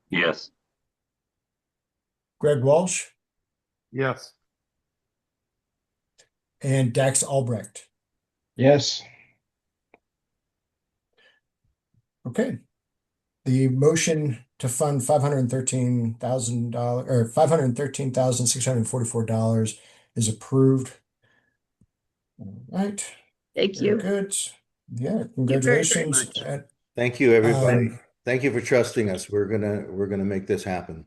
Yes. Greg Walsh, Yes. and Dax Albrecht. Yes. Okay. The motion to fund $513,000 or $513,644 is approved. All right. Thank Very you. good. Yeah, Thank you very, very congratulations. much. Thank you, everybody. Thank you for trusting us. We're gonna make this happen.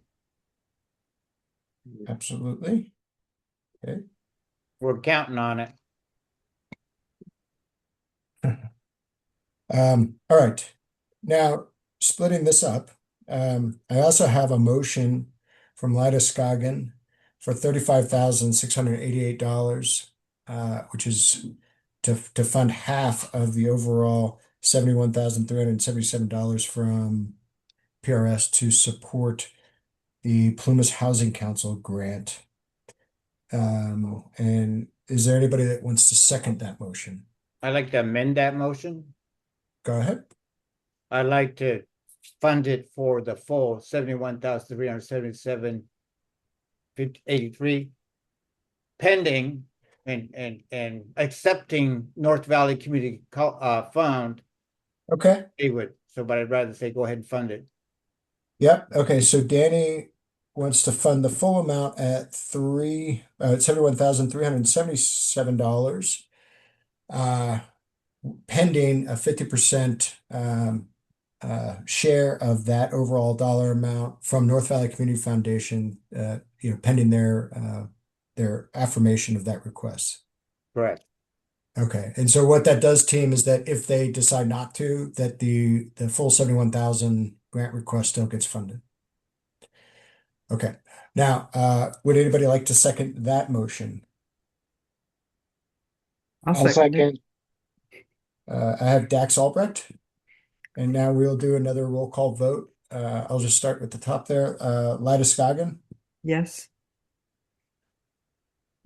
Absolutely. Okay. We're counting on it. All right. Now, splitting this up, I also have a motion from Lida Scoggin for $35,688, which is to fund half of the overall $71,377 from PRS to support the Plumas Housing Council grant. And is there anybody that wants to second that motion? I'd like to amend that motion. Go ahead. I'd like to fund it for the full 71,377.83 pending and accepting North Valley Community Fund. Okay. They would, so but I'd rather say go ahead and fund it. Yep. Okay. So Danny wants to fund the full amount at $71,377, pending a 50% share of that overall dollar amount from North Valley Community Foundation, pending their affirmation of that request. Correct. Okay. And so what that does, team, is that if they decide not to, that the full 71,000 grant request still gets funded. Okay. Now, would anybody like to second that motion? I'll I'll second it. second. I have Dax Albrecht, and now we'll do another roll call vote. I'll just start with the top there. Lida Scoggin, Yes.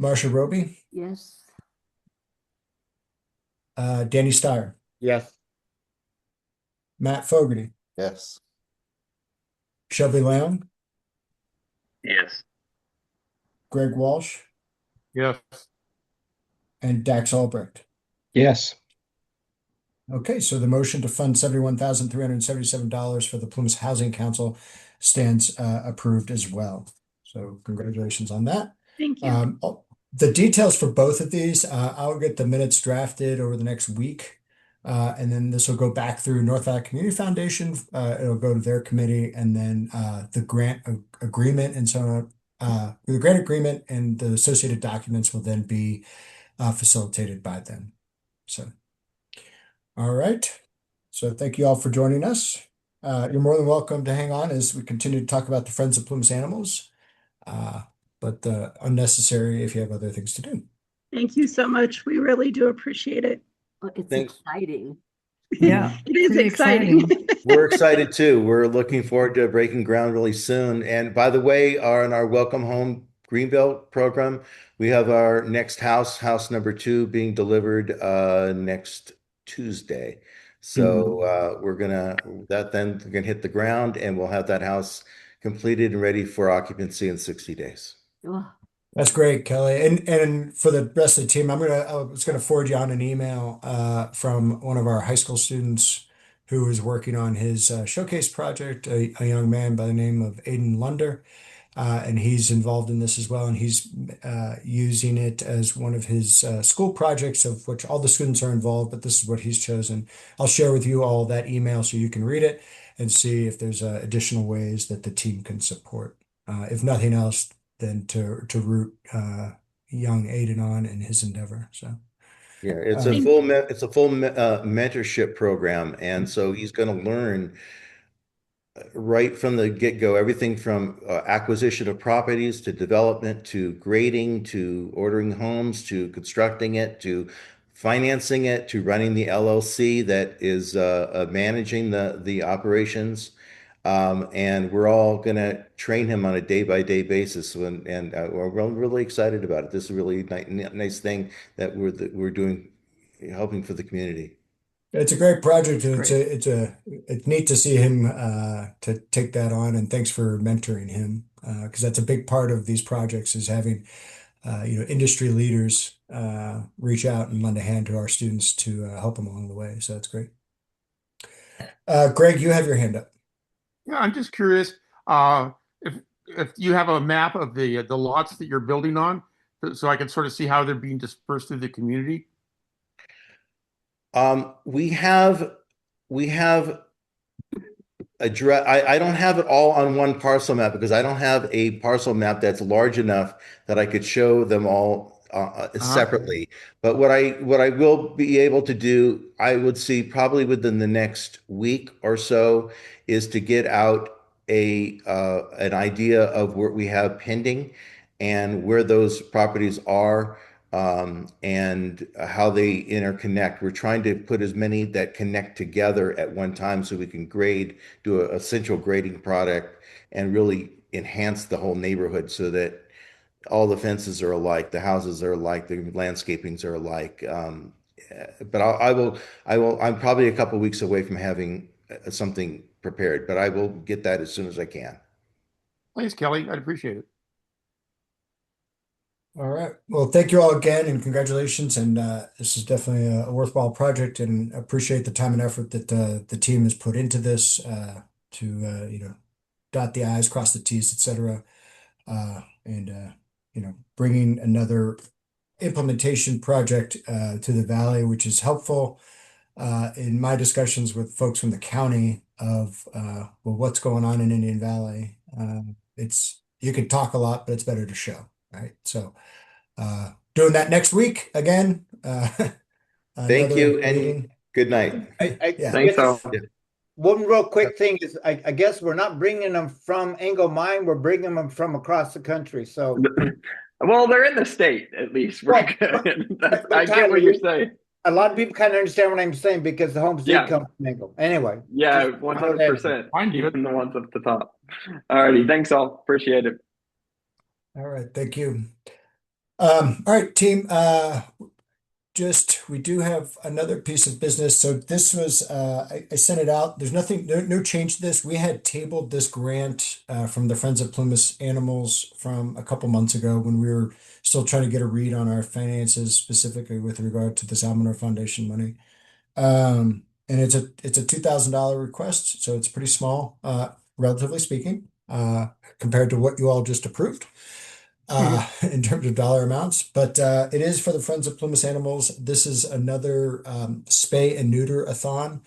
Marsha Roby, Yes. Danny Steyer, Yes. Matt Fogarty, Yes. Shelby Leung, Yes. Greg Walsh, Yes. and Dax Albrecht. Yes. Okay, so the motion to fund $71,377 for the Plumas Housing Council stands approved as well. So congratulations on that. Thank you. The details for both of these, I'll get the minutes drafted over the next week. And then this will go back through North Valley Community Foundation. It'll go to their committee, and then the grant agreement and so on. The grant agreement and the associated documents will then be facilitated by them. So, all right. So thank you all for joining us. You're more than welcome to hang on as we continue to talk about the Friends of Plumas Animals. But unnecessary if you have other things to do. Thank you so much. We really do appreciate it. Well, it's Thanks. exciting. Yeah. It is pretty exciting. We're excited too. We're looking forward to breaking ground really soon. And by the way, in our Welcome Home Greenbelt program, we have our next house number 2, being delivered next Tuesday. So we're gonna hit the ground, and we'll have that house completed and ready for occupancy in 60 days. Oh, That's great, Kelly. And for the rest of the team, I was gonna forward you on an email from one of our high school students who is working on his showcase project, a young man by the name of Aiden Lunder. And he's involved in this as well, and he's using it as one of his school projects, of which all the students are involved, but this is what he's chosen. I'll share with you all that email so you can read it and see if there's additional ways that the team can support. If nothing else, then to root young Aiden on in his endeavor. So yeah, it's a full mentorship program, and so he's going to learn right from the get-go, everything from acquisition of properties to development to grading to ordering homes to constructing it to financing it to running the LLC that is managing the operations. And we're all going to train him on a day-by-day basis, and we're really excited about it. This is really nice thing that we're doing, helping for the community. It's a great project, and Great. it's neat to see him to take that on. And thanks for mentoring him, because that's a big part of these projects is having industry leaders reach out and lend a hand to our students to help them along the way. So that's great. Greg, you have your hand up. Yeah, I'm just curious, uh, if you have a map of the lots that you're building on, so I can sort of see how they're being dispersed through the community. We have address. I don't have it all on one parcel map because I don't have a parcel map that's large enough that I could show them all separately. But what I will be able to do, I would see probably within the next week or so, is to get out an idea of where we have pending and where those properties are, and how they interconnect. We're trying to put as many that connect together at one time so we can do a central grading product and really enhance the whole neighborhood so that all the fences are alike, the houses are alike, the landscapings are alike. But I'm probably a couple weeks away from having something prepared, but I will get that as soon as I can. Thanks, Kelly. I'd appreciate it. All right. Well, thank you all again, and congratulations. And this is definitely a worthwhile project, and appreciate the time and effort that the team has put into this to dot the i's, cross the t's, etc. And bringing another implementation project to the valley, which is helpful in my discussions with folks from the county of well, what's going on in Indian Valley. It's you can talk a lot, but it's better to show, right? So doing that next week again. Thank Another you and meeting. good night. Yeah. Thanks all. One real quick thing is, I guess we're not bringing them from Engle Mine, we're bringing them from across the country. So, Well, they're in the state at least. We're good. I get what you're saying. a lot of people kind of understand what I'm saying because the homes did Yeah. come from Engle. Anyway. Yeah, just- 100%. Fine, David. Even the ones up the top. All righty. Thanks all. Appreciate it. All right. Thank you. All right, team. We do have another piece of business. So this was, I sent it out. There's no change to this. We had tabled this grant from the Friends of Plymouth Animals from a couple months ago when we were still trying to get a read on our finances, specifically with regard to this Almanor Foundation money. And it's a $2,000 request, so it's pretty small, relatively speaking, compared to what you all just approved. In terms of dollar amounts, but it is for the Friends of Plymouth Animals. This is another spay and neuter-a-thon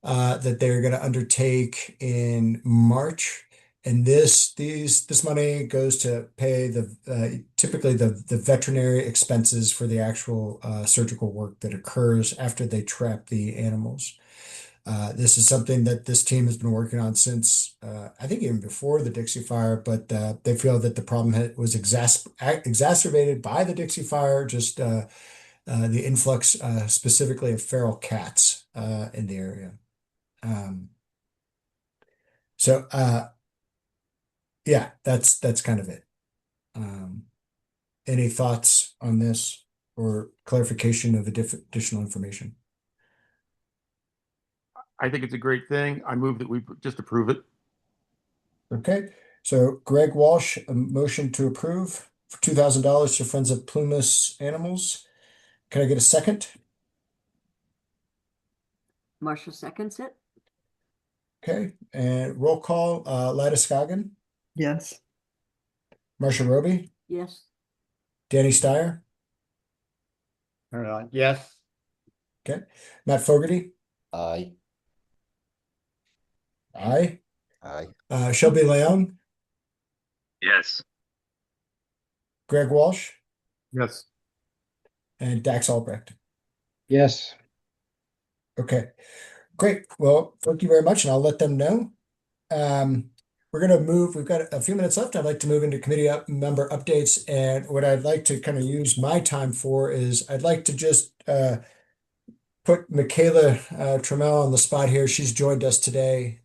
that they're going to undertake in March, and this money goes to pay typically the veterinary expenses for the actual surgical work that occurs after they trap the animals. This is something that this team has been working on since I think even before the Dixie Fire, but they feel that the problem was exacerbated by the Dixie Fire, just the influx specifically of feral cats in the area. So yeah, that's kind of it. Any thoughts on this or clarification of additional information? I think it's a great thing. I move that we just approve it. Okay, so Greg Walsh, a motion to approve for $2,000 to Friends of Plymouth Animals. Can I get a second? Marshall seconds it. Okay, and roll call, Lida Scoggin, Yes. Marsha Roby, Yes. Danny Steyer, Yes. okay, Matt Fogarty, Aye. aye. Aye. Shelby Leung, Yes. Greg Walsh, Yes. and Dax Albrecht. Yes. Okay, great. Well, thank you very much, and I'll let them know. We're going to move. We've got a few minutes left. I'd like to move into committee member updates, and what I'd like to kind of use my time for is I'd like to just put Michaela Trammell on the spot here. She's joined us today.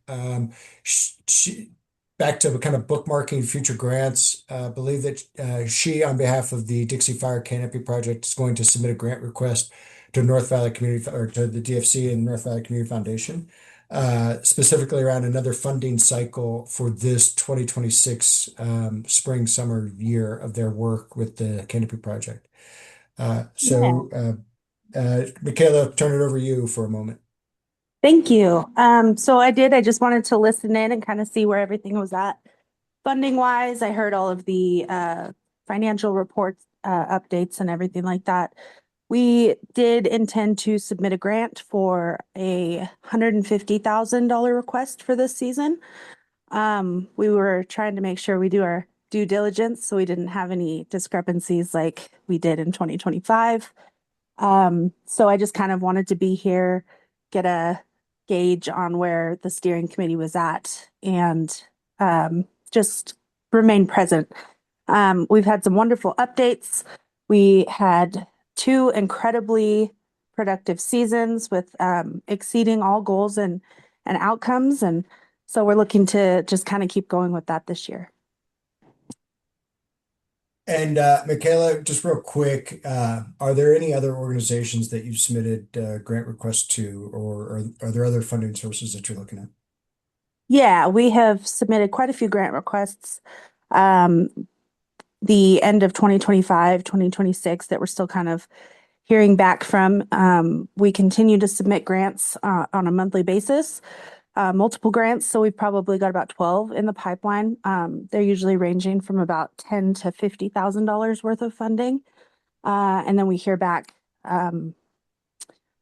She back to kind of bookmarking future grants. Believe that she, on behalf of the Dixie Fire Canopy Project, is going to submit a grant request to North Valley Community or to the DFC and North Valley Community Foundation, specifically around another funding cycle for this 2026 spring summer year of their work with the Canopy Project. Michaela, turn it over to you for a moment. Thank you. I just wanted to listen in and kind of see where everything was at. Funding wise, I heard all of the financial reports, updates and everything like that. We did intend to submit a grant for a $150,000 request for this season. We were trying to make sure we do our due diligence so we didn't have any discrepancies like we did in 2025. So I just kind of wanted to be here, get a gauge on where the steering committee was at, and just remain present. We've had some wonderful updates. We had 2 incredibly productive seasons with exceeding all goals and outcomes. And so we're looking to just kind of keep going with that this year. And Michaela, just real quick, are there any other organizations that you've submitted grant requests to, or are there other funding sources that you're looking at? Yeah, we have submitted quite a few grant requests. The end of 2025, 2026 that we're still kind of hearing back from. We continue to submit grants on a monthly basis, multiple grants. So we've probably got about 12 in the pipeline. They're usually ranging from about $10,000 to $50,000 worth of funding. And then we hear back from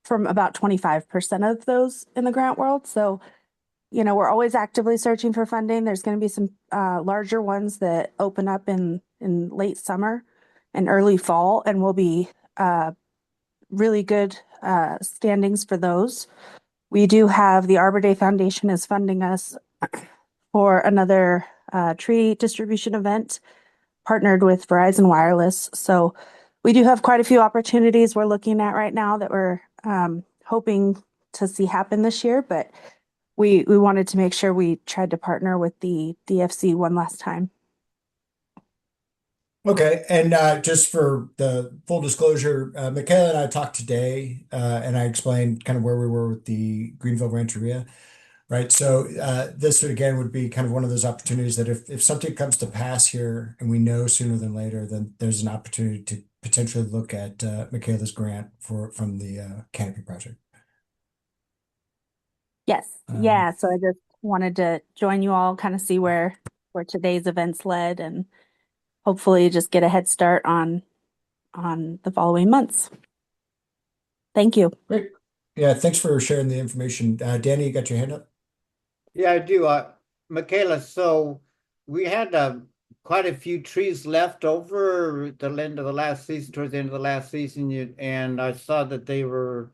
about 25% of those in the grant world. So, we're always actively searching for funding. There's going to be some larger ones that open up in late summer and early fall, and will be really good standings for those. We do have the Arbor Day Foundation is funding us for another tree distribution event partnered with Verizon Wireless. So we do have quite a few opportunities we're looking at right now that we're hoping to see happen this year, but we wanted to make sure we tried to partner with the DFC one last time. Okay, and just for the full disclosure, Michaela and I talked today, and I explained kind of where we were with the Greenville Rancheria, right? So this would be kind of one of those opportunities that if something comes to pass here and we know sooner than later, then there's an opportunity to potentially look at Michaela's grant from the Canopy Project. Yes. Yeah. So I just wanted to join you all, kind of see where today's events led, and hopefully just get a head start on the following months. Thank you. Great. Yeah. Thanks for sharing the information. Danny, you got your hand up? Yeah, I do. Michaela, so we had quite a few trees left over at the end of the last season, towards the end of the last season, and I saw that they were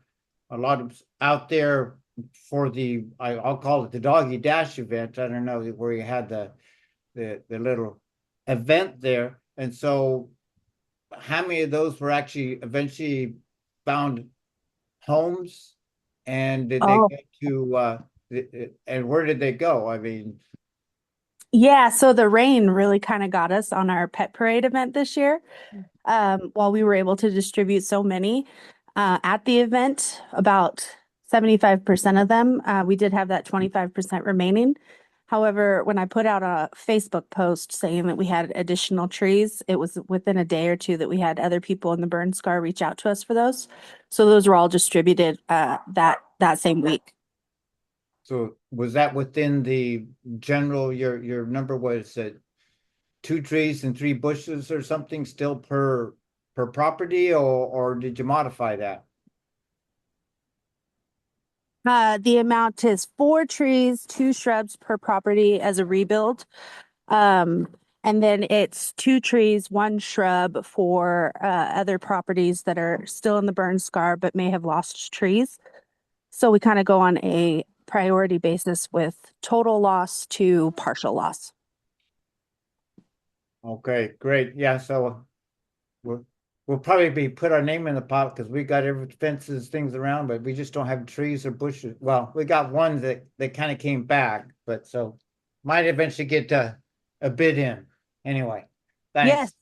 a lot of out there for the I'll call it the Doggy Dash event. I don't know where you had the little event there, and so how many of those were actually eventually found homes, and did they get to and where did they go? I mean, yeah, so the rain really kind of got us on our pet parade event this year. While we were able to distribute so many at the event, about 75% of them, we did have that 25% remaining. However, when I put out a Facebook post saying that we had additional trees, it was within a day or two that we had other people in the burn scar reach out to us for those. So those were all distributed that same week. So was that within the general, your number was 2 trees and 3 bushes or something still per property, or did you modify that? The amount is 4 trees, 2 shrubs per property as a rebuild. And then it's 2 trees, 1 shrub for other properties that are still in the burn scar but may have lost trees. So we kind of go on a priority basis with total loss to partial loss. Okay, great. Yeah, so we'll probably be put our name in the pot because we got every fences, things around, but we just don't have trees or bushes. Well, we got one that kind of came back, but so might eventually get a bid in. Anyway, thanks. Yes,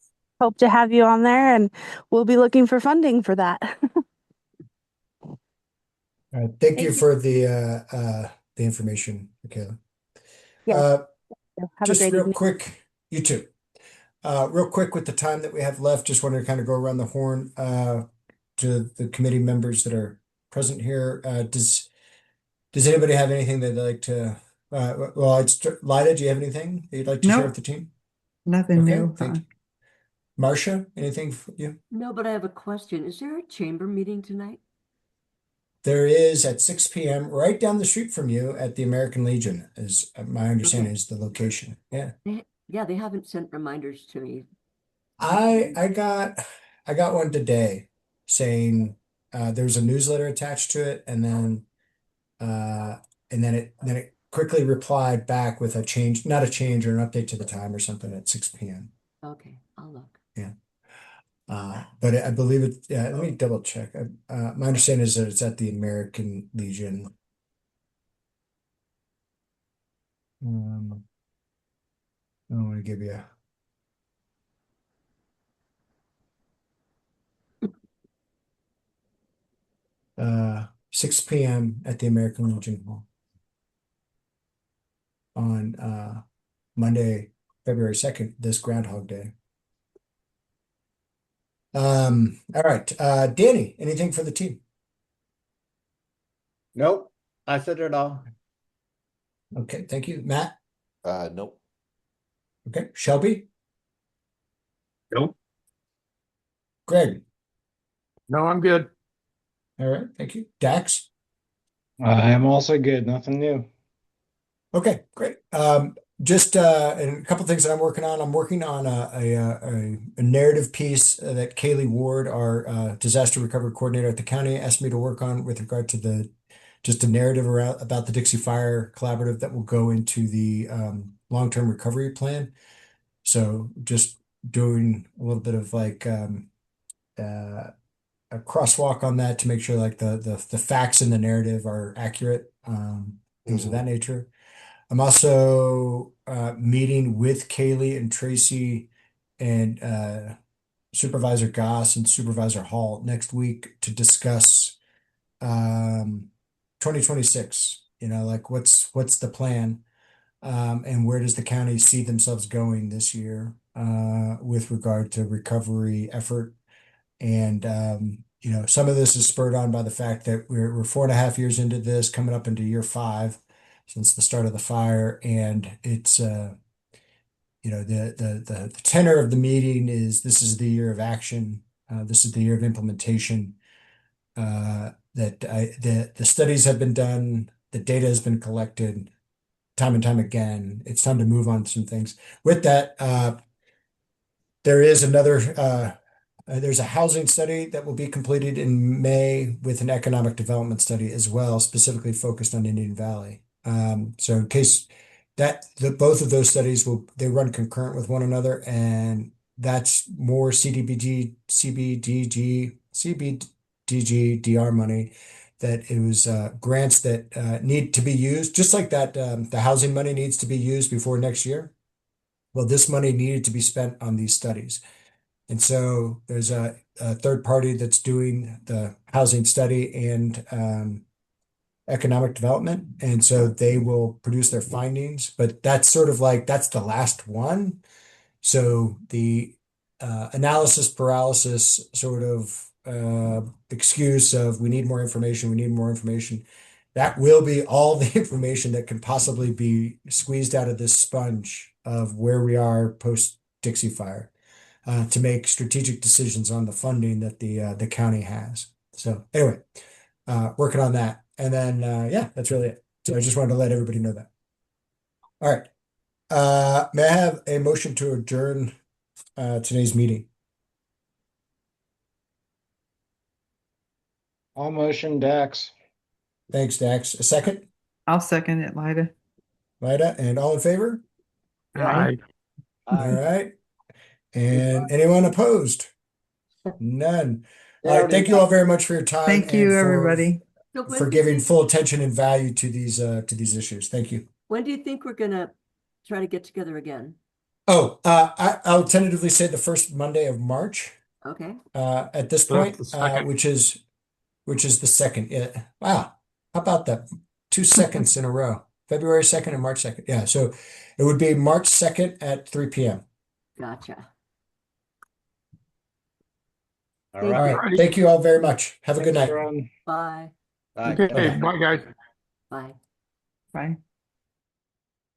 hope to have you on there, and we'll be looking for funding for that. All right. Thank you Thank you. for the information, Michaela. Yes. Have a Just great real evening. quick, you too. Real quick with the time that we have left, just wanted to kind of go around the horn to the committee members that are present here. Does anybody have anything they'd like to? Well, Lida, do you have anything that you'd like to share with Nope, the team? nothing Okay, new. thank you. Marcia, anything for you? No, but I have a question. Is there a chamber meeting tonight? There is at 6 p.m. right down the street from you at the American Legion, is my understanding Okay. is the location. Yeah. Yeah, they haven't sent reminders to me. I got one today saying there was a newsletter attached to it, and then it quickly replied back with a change, not a change or an update to the time or something at 6 p.m. Okay, I'll look. Yeah. But I believe it, yeah, let me double check. My understanding is that it's at the American Legion. I want to give you 6 p.m. at the American Legion Hall on Monday, February 2nd, this Groundhog Day. All right. Danny, anything for the team? Nope, I said it all. Okay, thank you. Matt? Nope. Okay. Shelby? Nope. Greg? No, I'm good. All right, thank you. Dax? I am also good. Nothing new. Okay, great. Just and a couple things that I'm working on. I'm working on a narrative piece that Kaylee Ward, our disaster recovery coordinator at the county, asked me to work on with regard to just a narrative around about the Dixie Fire Collaborative that will go into the long-term recovery plan. So just doing a little bit of like a crosswalk on that to make sure like the facts in the narrative are accurate, things of that nature. I'm also meeting with Kaylee and Tracy and Supervisor Goss and Supervisor Hall next week to discuss 2026. Like what's the plan, and where does the county see themselves going this year with regard to recovery effort. And some of this is spurred on by the fact that we're 4.5 years into this, coming up into year 5 since the start of the fire, and it's the tenor of the meeting is this is the year of action. This is the year of implementation. The studies have been done, the data has been collected time and time again. It's time to move on to some things. With that, there is there's a housing study that will be completed in May with an economic development study as well, specifically focused on Indian Valley. So in case both of those studies they run concurrent with one another, and that's more CBDG, DR money that it was grants that need to be used, just like that the housing money needs to be used before next year. Well, this money needed to be spent on these studies. And so there's a third party that's doing the housing study and economic development. And so they will produce their findings, but that's sort of like, that's the last one. So the analysis paralysis sort of excuse of we need more information, that will be all the information that can possibly be squeezed out of this sponge of where we are post Dixie Fire. To make strategic decisions on the funding that the county has. So anyway, working on that. And then yeah, that's really it. So I just wanted to let everybody know that. All right. May I have a motion to adjourn today's meeting? All motion, Dax. Thanks, Dax. A second? I'll second it, Lida. Lida, and all in favor? Aye. All right. And anyone opposed? None. All right. Thank you all very much for your time. Thank you, and everybody. So when for do you giving think- full attention and value to these issues. Thank you. When do you think we're gonna try to get together again? Oh, I'll tentatively say the first Monday of March. Okay. At this So that's point, the second. which is the second. Yeah. Wow. How about that? 2 seconds in a row. February 2nd and March 2nd. Yeah, so it would be March 2nd at 3 p.m. Gotcha. All Thank All right. right. Thank you all very much. Have a good Thanks, night. everyone. Bye. Bye. Okay, Bye-bye. bye, guys. Bye. Bye.